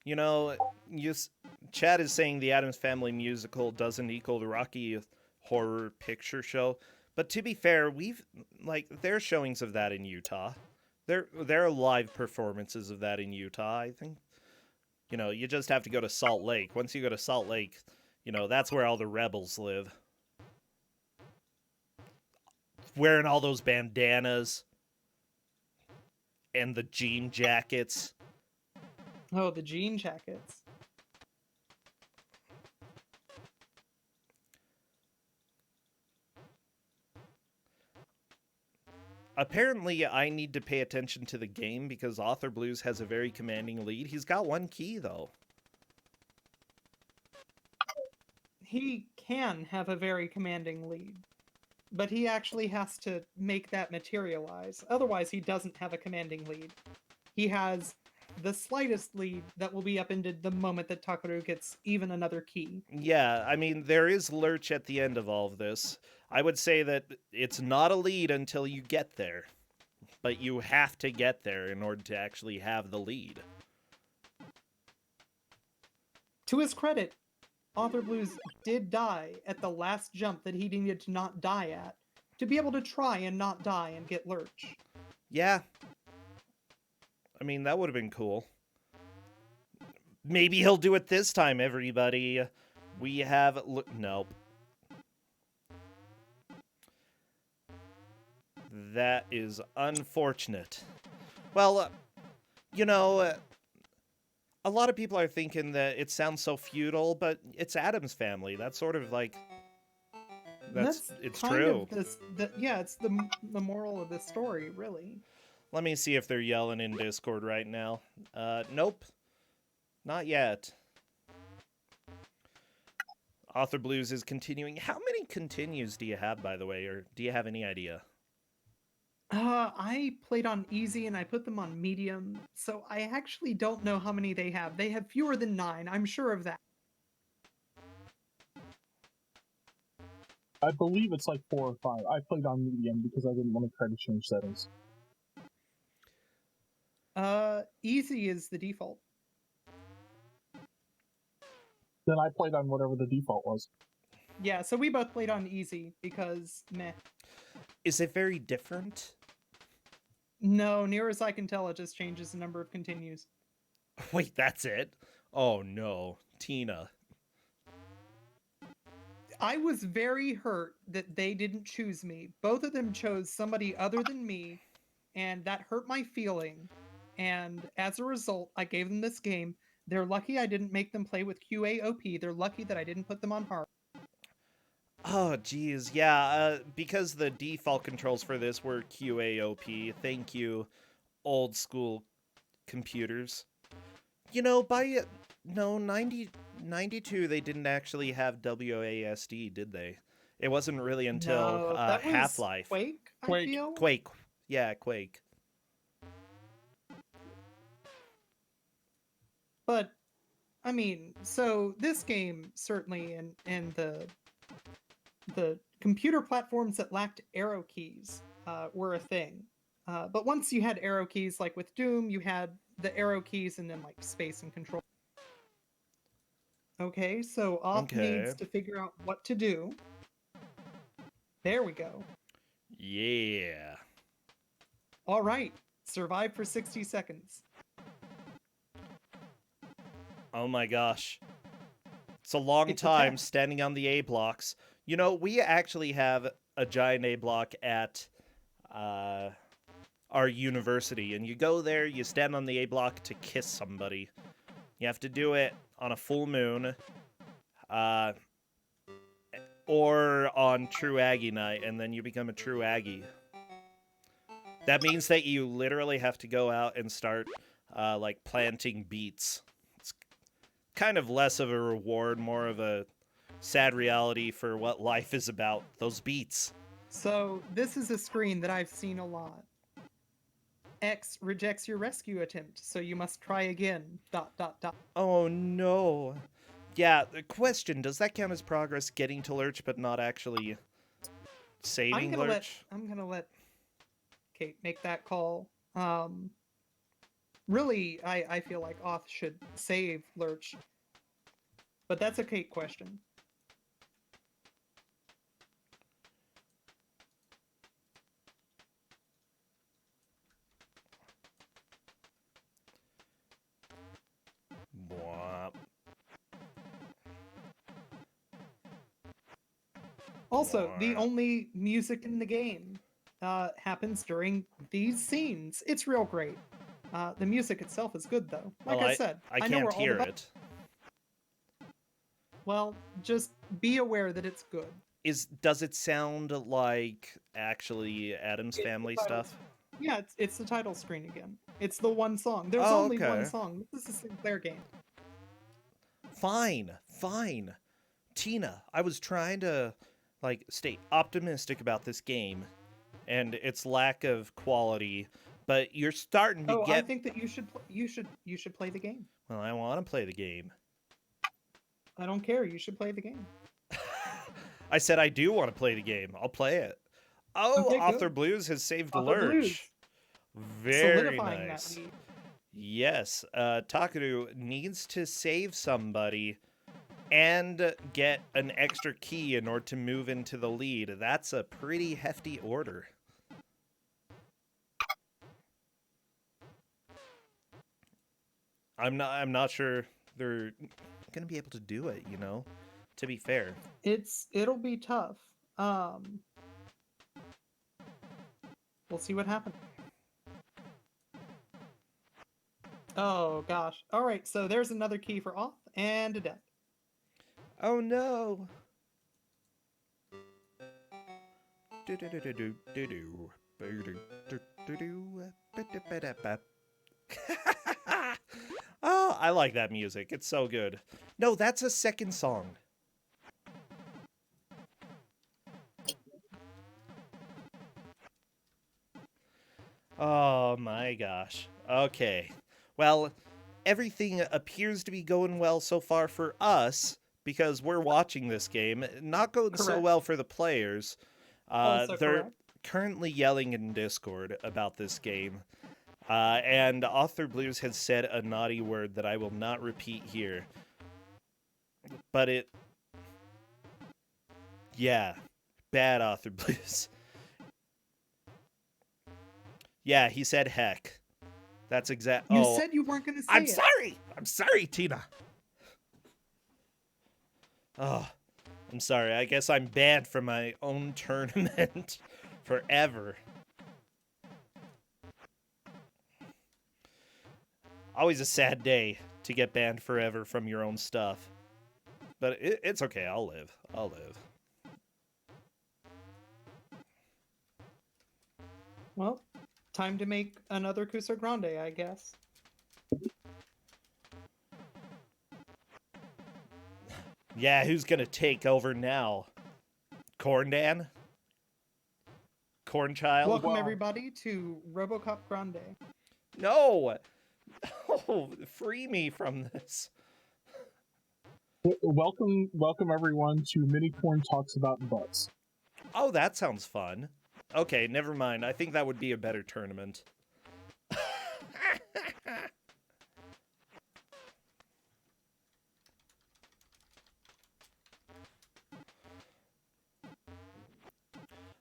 You know, Chad is saying the Addams Family musical doesn't equal the Rocky Horror Picture Show, but to be fair, there are showings of that in Utah. There are live performances of that in Utah. I think, you know, you just have to go to Salt Lake. Once you go to Salt Lake, you know, that's where all the rebels live. Wearing all those bandanas and the jean jackets. Oh, the jean jackets. Apparently, I need to pay attention to the game because Author Blues has a very commanding lead. He's got one key, though. He can have a very commanding lead, but he actually has to make that materialize. Otherwise, he doesn't have a commanding lead. He has the slightest lead that will be upended the moment that Takaru gets even another key. Yeah, I mean, there is Lurch at the end of all of this. I would say that it's not a lead until you get there, but you have to get there in order to actually have the lead. To his credit, Author Blues did die at the last jump that he needed to not die at to be able to try and not die and get Lurch. Yeah. I mean, that would have been cool. Maybe he'll do it this time, everybody. We have... Nope. That is unfortunate. Well, you know, a lot of people are thinking that it sounds so feudal, but it's Addams Family. That's sort of like... It's kind true. Of yeah, it's the moral of the story, really. Let me see if they're yelling in Discord right now. Nope. Not yet. Author Blues is continuing. How many continues do you have, by the way, or do you have any idea? I played on easy and I put them on medium, so I actually don't know how many they have. They have fewer than 9, I'm sure of that. I believe it's like 4 or 5. I played on medium because I didn't want to try to change settings. Easy is the default. Then I played on whatever the default was. Yeah, so we both played on easy because meh. Is it very different? No, near as I can tell, it just changes the number of continues. Wait, that's it? Oh no, Tina. I was very hurt that they didn't choose me. Both of them chose somebody other than me, and that hurt my feeling. And as a result, I gave them this game. They're lucky I didn't make them play with QAOP. They're lucky that I didn't put them on hard. Oh, geez, yeah, because the default controls for this were QAOP. Thank you, old school computers. You know, no, 92, they didn't actually have WASD, did they? It wasn't really until No, that was Half-Life. Quake, I Quake. feel? Quake. Yeah, Quake. But, I mean, so this game certainly in the computer platforms that lacked arrow keys were a thing. But once you had arrow keys, like with Doom, you had the arrow keys and then like space and control. Okay, so Off needs to figure out what to do. There we go. Yeah. All right, survive for 60 seconds. Oh my gosh. It's a long It's a time test. standing on the A blocks. You know, we actually have a giant A block at our university, and you go there, you stand on the A block to kiss somebody. You have to do it on a full moon, or on True Aggie night, and then you become a True Aggie. That means that you literally have to go out and start, like, planting beets. It's kind of less of a reward, more of a sad reality for what life is about. Those beets. So this is a screen that I've seen a lot. X rejects your rescue attempt, so you must try again. ... Oh no. Yeah, the question, does that count as progress getting to Lurch but not actually saving Lurch? I'm gonna let Kate make that call. Really, I feel like Oth should save Lurch. But that's a Kate question. Bwah. Also, the only music in the game happens during these scenes. It's real great. The music itself is good, though. Like Well, I said, I know can't where all hear the it. Well, just be aware that it's good. Does it sound like actually Addams Family stuff? Yeah, it's the title screen again. It's the one song. There's Oh, only okay. one song. This is a Sinclair game. Fine. Tina, I was trying to, like, stay optimistic about this game and its lack of quality, but you're starting to get... I think that you should play the game. Well, I want to play the game. I don't care. You should play the game. I said I do want to play the game. I'll play it. Oh, Okay, Author good. Blues has saved Author Lurch. Blues. Very Solidifying nice. that lead. Yes, Takaru needs to save somebody. and get an extra key in order to move into the lead. That's a pretty hefty order. I'm not sure they're gonna be able to do it, you know, to be fair. It'll be tough. We'll see what happens. Oh gosh. All right, so there's another key for off and a death. Oh no. Oh, I like that music. It's so good. No, that's a second song. Oh my gosh. Okay. Well, everything appears to be going well so far for us because we're watching this game. Not going so Correct. well for the players. Also They're correct. currently yelling in Discord about this game. And Author Blues has said a naughty word that I will not repeat here. But it... Yeah. Bad Author Blues. Yeah, he said heck. That's exact. You Oh, said you weren't going to say I'm it. sorry. I'm sorry, Tina. Oh, I'm sorry. I guess I'm banned from my own tournament forever. Always a sad day to get banned forever from your own stuff. But it's okay. I'll live. I'll live. Well, time to make another Kusogr4nde, I guess. Yeah, who's gonna take over now? Corndan? Cornchild? Welcome Well- everybody to Robocop Grande. No! No! Free me from this. Welcome everyone to Minicorn Talks About Butts. Oh, that sounds fun. Okay, never mind. I think that would be a better tournament.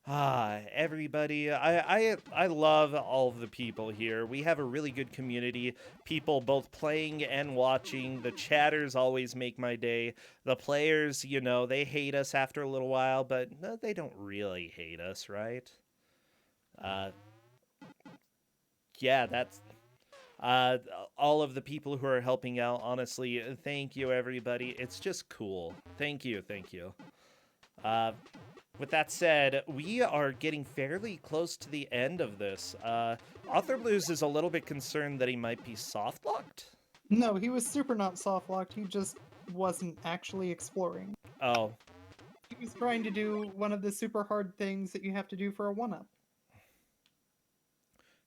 Everybody, I love all of the people here. We have a really good community. People both playing and watching. The chatters always make my day. The players, you know, they hate us after a little while, but no, they don't really hate us, right? Yeah, that's... all of the people who are helping out, honestly, thank you, everybody. It's just cool. Thank you, thank you. With that said, we are getting fairly close to the end of this. Author Blues is a little bit concerned that he might be soft-locked. No, he was super not soft-locked. He just wasn't actually exploring. Oh, He was trying to do one of the super hard things that you have to do for a 1-up.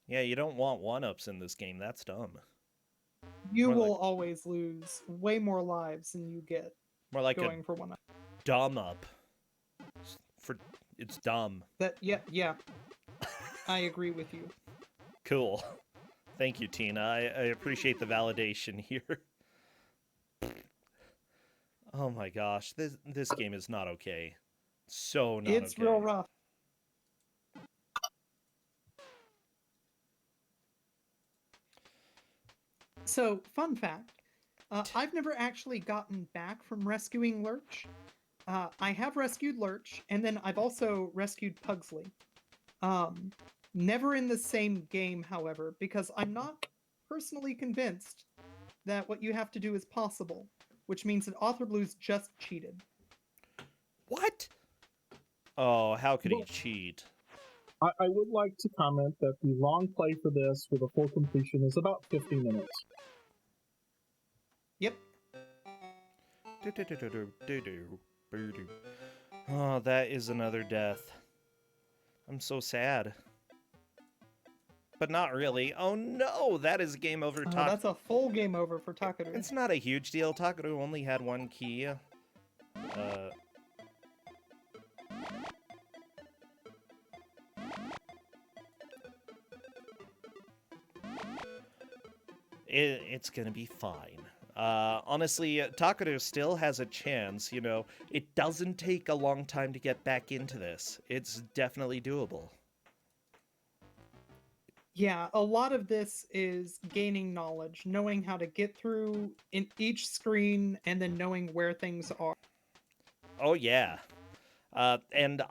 yeah, you don't want one-ups in this game. That's dumb. You More will like- always lose way more lives than you get More like going for 1-up. a dumb-up. It's dumb. Yeah. I agree with you. Cool. Thank you, Tina. I appreciate the validation here. Oh my gosh, this game is not okay. So not It's okay. real rough. So, fun fact. I've never actually gotten back from rescuing Lurch. I have rescued Lurch, and then I've also rescued Pugsley. Never in the same game, however, because I'm not personally convinced that what you have to do is possible, which means that Author Blues just cheated. What? Oh, how could he Well- cheat? I would like to comment that the long play for this with a full completion is about 50 minutes. Yep. Oh, that is another death. I'm so sad. But not really. Oh no, that is game over. That's a full game over for Takaru. It's not a huge deal. Takaru only had one key. It's gonna be fine. Honestly, Takaru still has a chance, you know. It doesn't take a long time to get back into this. It's definitely doable. Yeah, a lot of this is gaining knowledge, knowing how to get through in each screen, and then knowing where things are. Oh, yeah. And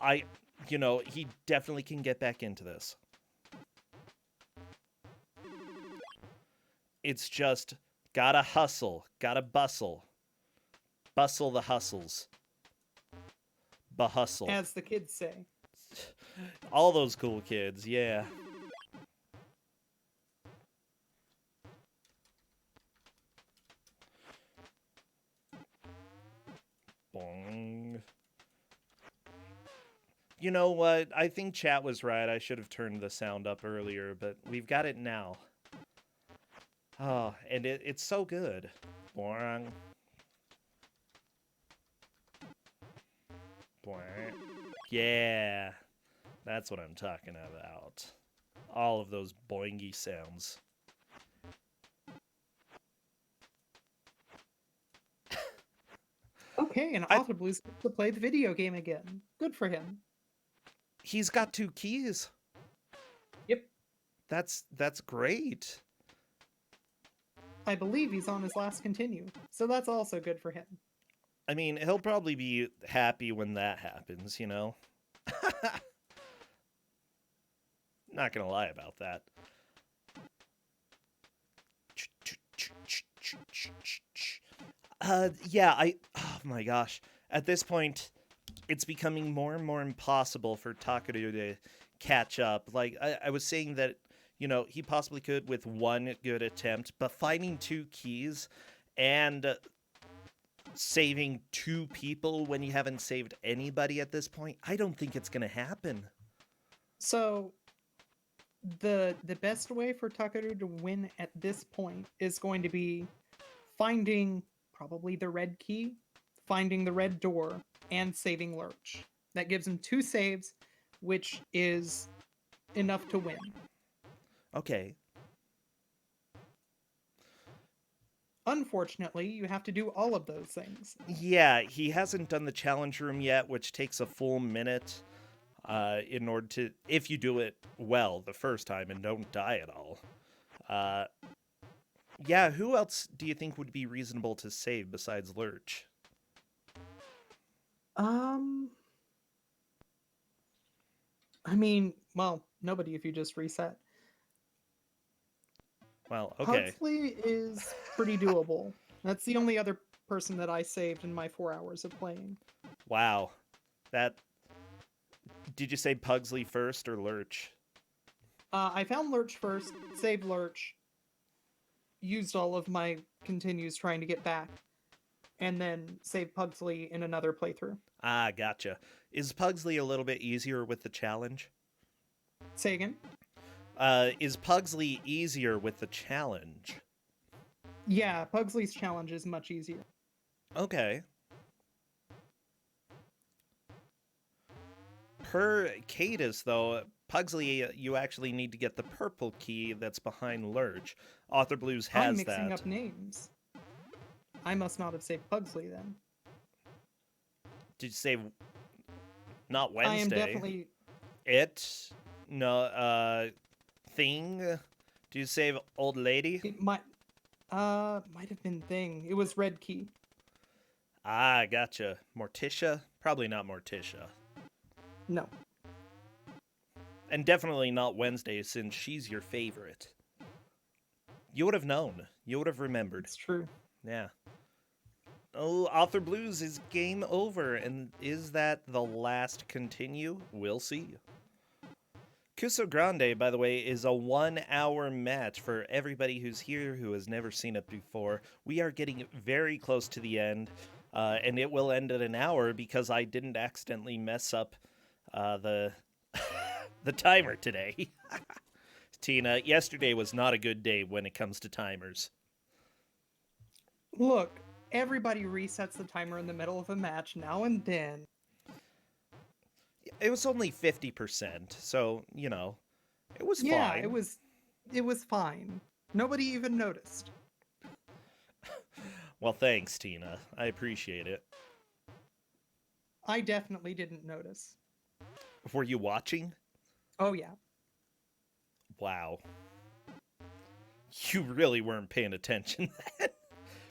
he definitely can get back into this. It's just gotta hustle, gotta bustle. Bustle the hustles. Bahustle. As the kids say. All those cool kids, yeah. Bong. You know what? I think chat was right. I should have turned the sound up earlier, but we've got it now. Oh, and it's so good. Boing. Boing. Yeah. That's what I'm talking about. All of those boingy sounds. Okay, and Author Blues gets to play the video game again. Good for him. He's got 2 keys. Yep. That's great. I believe he's on his last continue, so that's also good for him. I mean, he'll probably be happy when that happens, you know? Not gonna lie about that. Oh my gosh. At this point, it's becoming more and more impossible for Takaru to catch up. Like, I was saying that, you know, he possibly could with one good attempt, but finding 2 keys and saving 2 people when you haven't saved anybody at this point, I don't think it's gonna happen. So, the best way for Takaru to win at this point is going to be finding probably the red key, finding the red door, and saving Lurch. That gives him 2 saves, which is enough to win. Okay. Unfortunately, you have to do all of those things. Yeah, he hasn't done the challenge room yet, which takes a full minute in order to, if you do it well the first time and don't die at all. Yeah, who else do you think would be reasonable to save besides Lurch? I mean, well, nobody if you just reset. Well, okay. Pugsley is pretty doable. That's the only other person that I saved in my 4 hours of playing. Wow. Did you say Pugsley first or Lurch? I found Lurch first, saved Lurch, used all of my continues trying to get back, and then saved Pugsley in another playthrough. Ah, gotcha. Is Pugsley a little bit easier with the challenge? Say again? Is Pugsley easier with the challenge? Yeah, Pugsley's challenge is much easier. Okay. Per Cadus, though, Pugsley, you actually need to get the purple key that's behind Lurch. Author Blues has I'm mixing that. up names. I must not have saved Pugsley then. Did you say not Wednesday? I am definitely... It? No, Thing? Did you save Old Lady? It might have been Thing. It was Red Key. Ah, gotcha. Morticia? Probably not Morticia. No. And definitely not Wednesday, since she's your favorite. You would have known. You would have remembered. It's true. Yeah. Oh, Author Blues is game over, and is that the last continue? We'll see. Kusogr4nde, by the way, is a 1-hour match for everybody who's here who has never seen it before. We are getting very close to the end, and it will end at an hour because I didn't accidentally mess up the the timer today. Tina, yesterday was not a good day when it comes to timers. Look, everybody resets the timer in the middle of a match now and then. It was only 50%, so, you know, it was fine. Yeah, it was fine. Nobody even noticed. Well, thanks, Tina. I appreciate it. I definitely didn't notice. Were you watching? Oh, yeah. Wow. You really weren't paying attention then.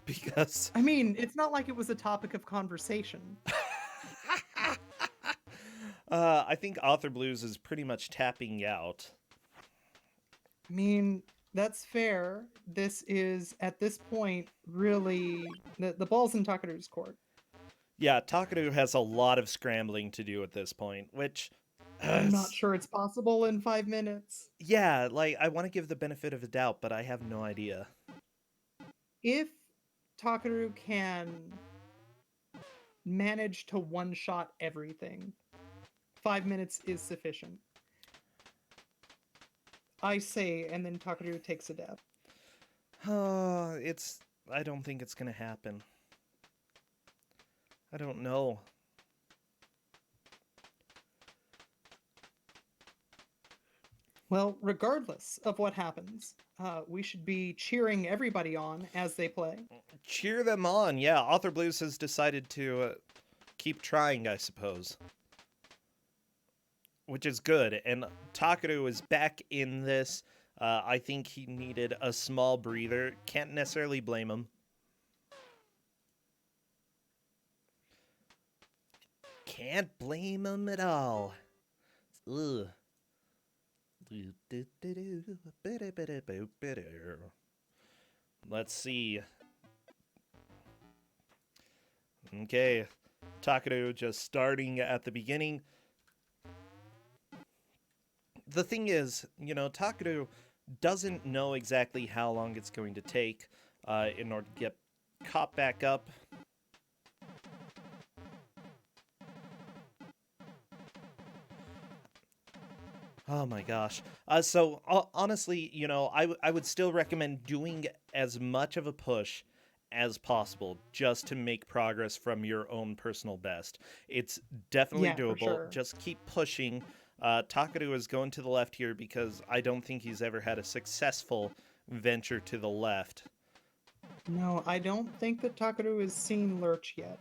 Because I mean, it's not like it was a topic of conversation. I think Author Blues is pretty much tapping out. I mean, that's fair. This is, at this point, really the ball's in Takaru's court. Yeah, Takaru has a lot of scrambling to do at this point, which I'm not sure it's possible in 5 minutes. Yeah, like I want to give the benefit of the doubt, but I have no idea. If Takaru can manage to one-shot everything, 5 minutes is sufficient. I say, and then Takaru takes a death. I don't think it's gonna happen. I don't know. Well, regardless of what happens, we should be cheering everybody on as they play. Cheer them on. Yeah, Author Blues has decided to keep trying, I suppose. Which is good. And Takaru is back in this. I think he needed a small breather. Can't necessarily blame him. Can't blame him at all. Ugh. Let's see. Okay. Takaru just starting at the beginning. The thing is, Takaru doesn't know exactly how long it's going to take in order to get caught back up. Oh my gosh. So honestly, I would still recommend doing as much of a push as possible just to make progress from your own personal best. It's definitely Yeah, for doable. sure. Just keep pushing. Takaru is going to the left here because I don't think he's ever had a successful venture to the left. No, I don't think that Takaru has seen Lurch yet.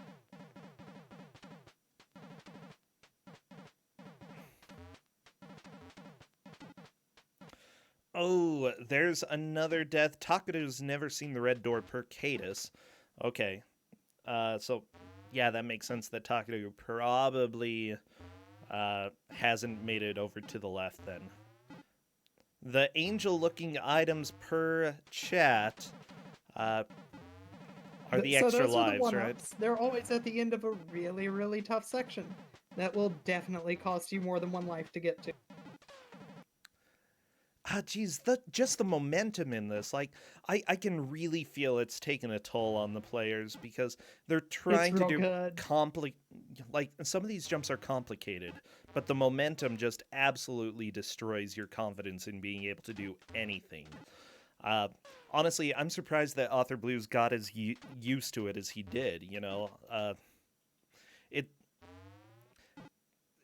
Oh, there's another death. Takaru's never seen the red door per Cadus. Okay. So, yeah, that makes sense that Takaru probably hasn't made it over to the left then. The angel-looking items per chat are the So extra those are the lives, right? one-ups. They're always at the end of a really, really tough section. That will definitely cost you more than one life to get to. Geez, just the momentum in this, like, I can really feel it's taken a toll on the players because they're trying to real do good. like, some of these jumps are complicated, but the momentum just absolutely destroys your confidence in being able to do anything. Honestly, I'm surprised that Author Blues got as used to it as he did,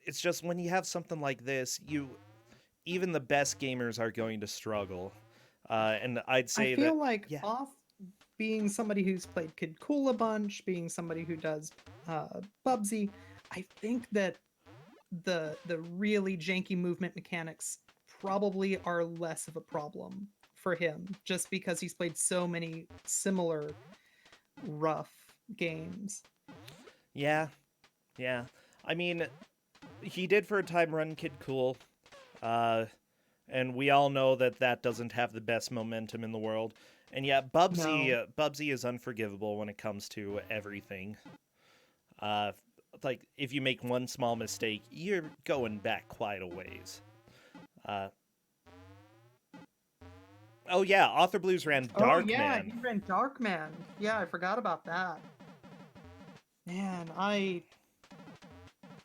It's just when you have something like this, even the best gamers are going to struggle. And I'd say I feel that, like yeah. off being somebody who's played Kid Cool a bunch, being somebody who does Bubsy, I think that the really janky movement mechanics probably are less of a problem for him, just because he's played so many similar rough games. Yeah. I mean, he did for a time run Kid Cool, and we all know that doesn't have the best momentum in the world. And yeah, Bubsy is unforgivable when it comes to everything. Like, if you make one small mistake, you're going back quite a ways. Oh yeah, Author Blues ran Dark Oh yeah, Man. he ran Darkman. Yeah, I forgot about that. Man,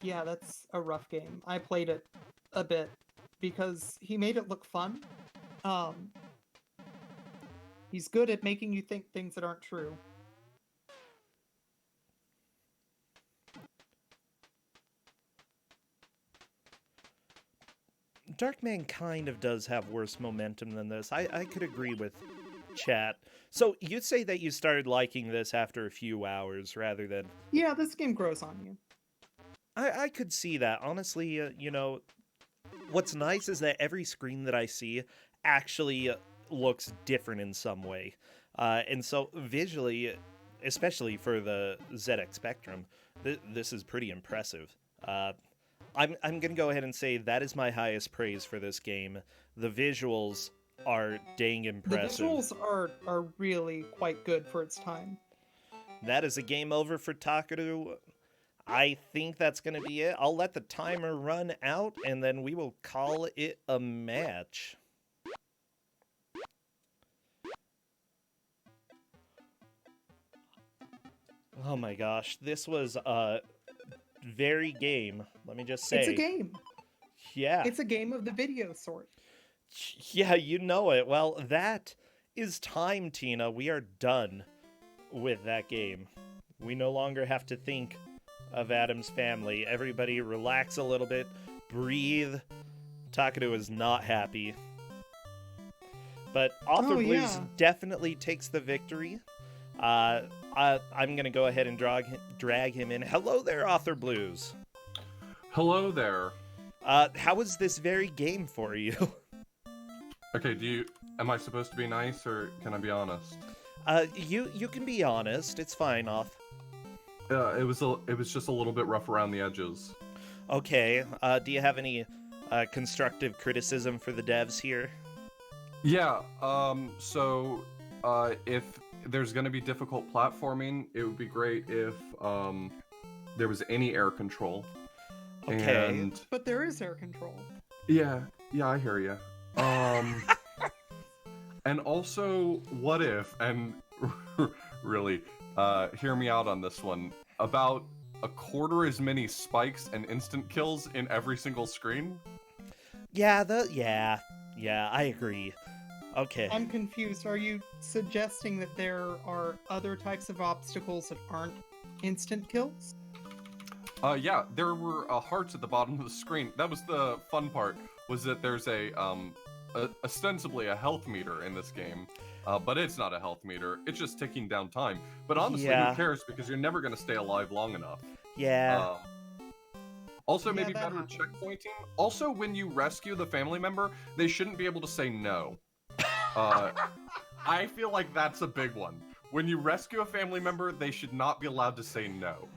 yeah, that's a rough game. I played it a bit because he made it look fun. He's good at making you think things that aren't true. Darkman kind of does have worse momentum than this. I could agree with chat. So you say that you started liking this after a few hours rather than... Yeah, this game grows on you. I could see that. Honestly, what's nice is that every screen that I see actually looks different in some way. And so visually, especially for the ZX Spectrum, this is pretty impressive. I'm going to go ahead and say that is my highest praise for this game. The visuals are dang impressive. The visuals are really quite good for its time. That is a game over for Takaru. I think that's going to be it. I'll let the timer run out, and then we will call it a match. Oh my gosh, this was a very game. Let me just say. It's a game. Yeah. It's a game of the video sort. Yeah, you know it. Well, that is time, Tina. We are done with that game. We no longer have to think of Addams Family. Everybody relax a little bit. Breathe. Takaru is not happy. But Author Blues definitely takes the victory. I'm going to go ahead and drag him in. Hello there, Author Blues. Hello there. How was this very game for you? Okay, am I supposed to be nice or can I be honest? You can be honest. It's fine, Auth. It was just a little bit rough around the edges. Okay. Do you have any constructive criticism for the devs here? Yeah. If there's going to be difficult platforming, it would be great if there was any air control. Okay. But there is air control. Yeah, I hear you. And also, what if, and really, hear me out on this one, about a quarter as many spikes and instant kills in every single screen? Yeah, I agree. Okay. I'm confused. Are you suggesting that there are other types of obstacles that aren't instant kills? Yeah, there were hearts at the bottom of the screen. That was the fun part, was that there's ostensibly a health meter in this game, but it's not a health meter. It's just ticking down time. But honestly, who cares? Because you're never going to stay alive long enough. Yeah. Also, maybe better checkpointing. Also, when you rescue the family member, they shouldn't be able to say no. I feel like that's a big one. When you rescue a family member, they should not be allowed to say no.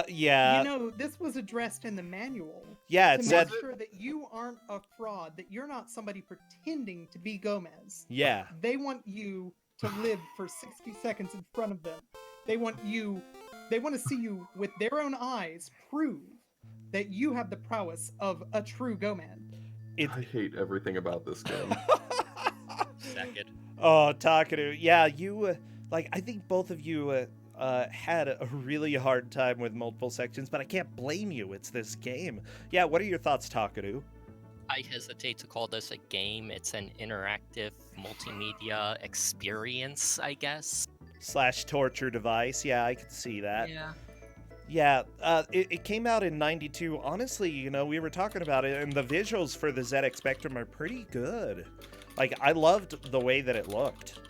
Yeah. You know, this was addressed in the manual. Yeah, it said... To make sure that you aren't a fraud, that you're not somebody pretending to be Gomez. Yeah. They want you to live for 60 seconds in front of them. They want to see you with their own eyes prove that you have the prowess of a true Gomez. I hate everything about this game. Second. Oh, Takaru. Yeah, you, I think both of you had a really hard time with multiple sections, but I can't blame you. It's this game. Yeah, what are your thoughts, Takaru? I hesitate to call this a game. It's an interactive multimedia experience, I guess. / torture device. Yeah, I could see that. Yeah. Yeah, it came out in 92. Honestly, we were talking about it, and the visuals for the ZX Spectrum are pretty good. I loved the way that it looked.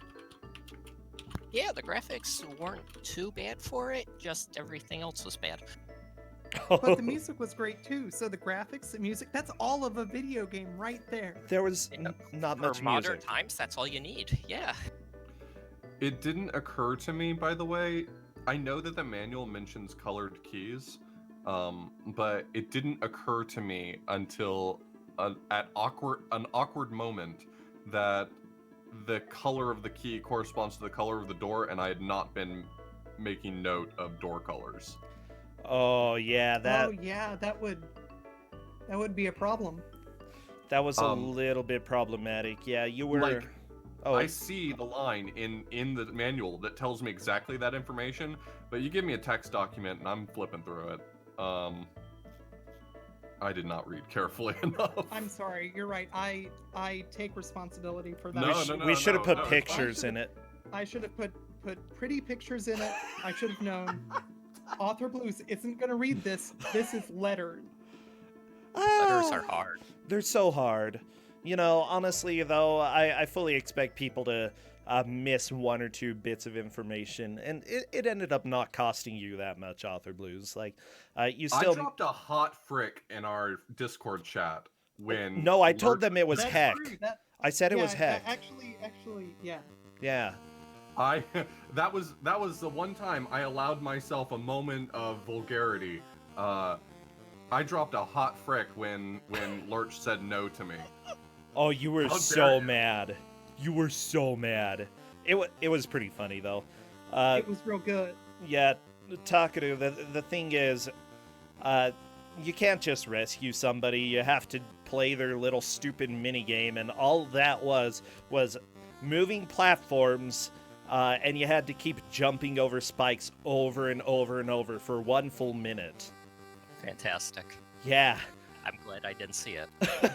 Yeah, the graphics weren't too bad for it, just everything else was bad. But the music was great too, so the graphics, the music, that's all of a video game right there. There was not much music. For modern times, that's all you need, yeah. It didn't occur to me, by the way, I know that the manual mentions colored keys, but it didn't occur to me until an awkward moment that the color of the key corresponds to the color of the door, and I had not been making note of door colors. Oh yeah, that would be a problem. That was a little bit problematic. Yeah, you were. I see the line in the manual that tells me exactly that information, but you give me a text document and I'm flipping through it. I did not read carefully enough. I'm sorry, you're right. I take responsibility for that. No, we should have put pictures in it. I should have put pretty pictures in it. I should have known. Author Blues isn't going to read this. This is letters. Letters are hard. They're so hard. You know, honestly, though, I fully expect people to miss one or two bits of information, and it ended up not costing you that much, Author Blues. Like, you I still... dropped a hot frick in our Discord chat when. No, I told Lurch- them it was That's heck. true. I said it was heck. Actually, yeah. Yeah. That was the one time I allowed myself a moment of vulgarity. I dropped a hot frick when Lurch said no to me. Oh, you were How dare so you. mad. You were so mad. It was pretty funny, though. It was real good. Yeah, Takaru, the thing is, you can't just rescue somebody. You have to play their little stupid minigame, and all that was moving platforms, and you had to keep jumping over spikes over and over and over for 1 full minute. Fantastic. Yeah. I'm glad I didn't see it.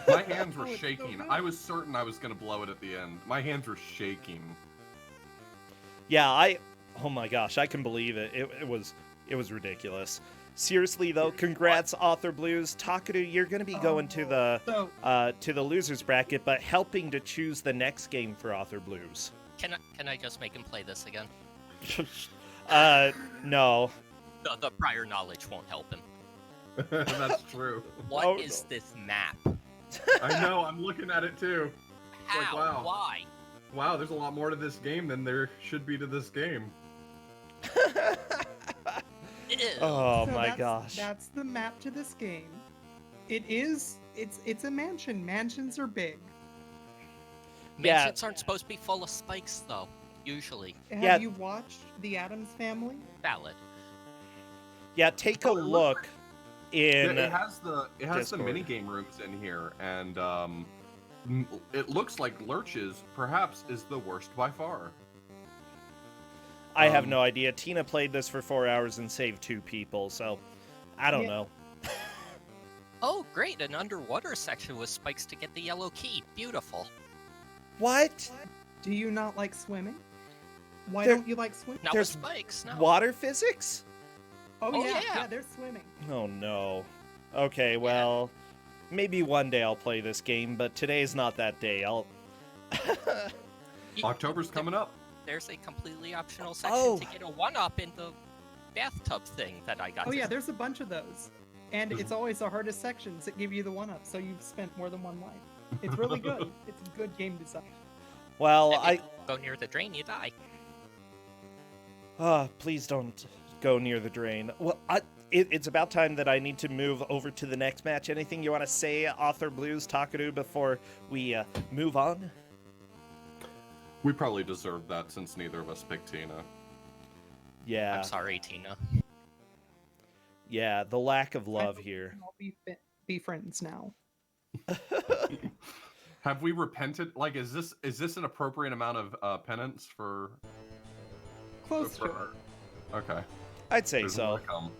My hands were Oh, it's so shaking. good. I was certain I was gonna blow it at the end. My hands were shaking. Yeah, oh my gosh, I can believe it. It was ridiculous. Seriously though, congrats, Author Blues. Takaru, you're gonna be going to the losers bracket, but helping to choose the next game for Author Blues. Can I just make him play this again? No. The prior knowledge won't help him. That's true. What is this map? I know. I'm looking at it too. How? like, wow. Why? Wow, there's a lot more to this game than there should be to this game. Ew. Oh So my gosh. That's the map to this game. It's a mansion. Mansions are big. Yeah. Mansions aren't supposed to be full of spikes, though. Usually. Have Yeah. you watched the Addams Family? Valid. Yeah, take a Oh, it looks look like- in... it has the Discord. mini game rooms in here, and it looks like Lurch's perhaps is the worst by far. I have um, no idea. Tina played this for 4 hours and saved 2 people, so I don't Yeah. know. Oh, great! An underwater section with spikes to get the yellow key. Beautiful. What? Do you not like swimming? Why There- don't you like swimming? Not There's with spikes. No. Water physics? Oh, Oh, yeah, yeah. they're swimming. Oh no. Okay, well, maybe one day I'll play this game, but today's not that day. Y- October's coming up. There's a completely optional section Oh. to get a 1-up in the bathtub thing that I got. Oh to. yeah, there's a bunch of those. And it's always the hardest sections that give you the 1-up, so you've spent more than one life. It's really good. It's good game design. Well, If I... you go near the drain, you die. please don't go near the drain. Well, it's about time that I need to move over to the next match. Anything you want to say, Author Blues, Takaru, before we move on? We probably deserve that since neither of us picked Tina. Yeah, I'm sorry, Tina. yeah, the lack of I love hope here. we can all be friends now. Have we repented? Like, is this an appropriate amount of penance for? Close to it. her? Okay. I'd say There's so. more to come.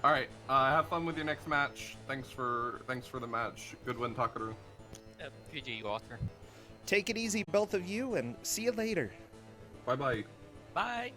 All right. Have fun with your next match. Thanks for the match. Good win, Takaru. GG, author. Take it easy, both of you, and see you later. Bye bye. Bye.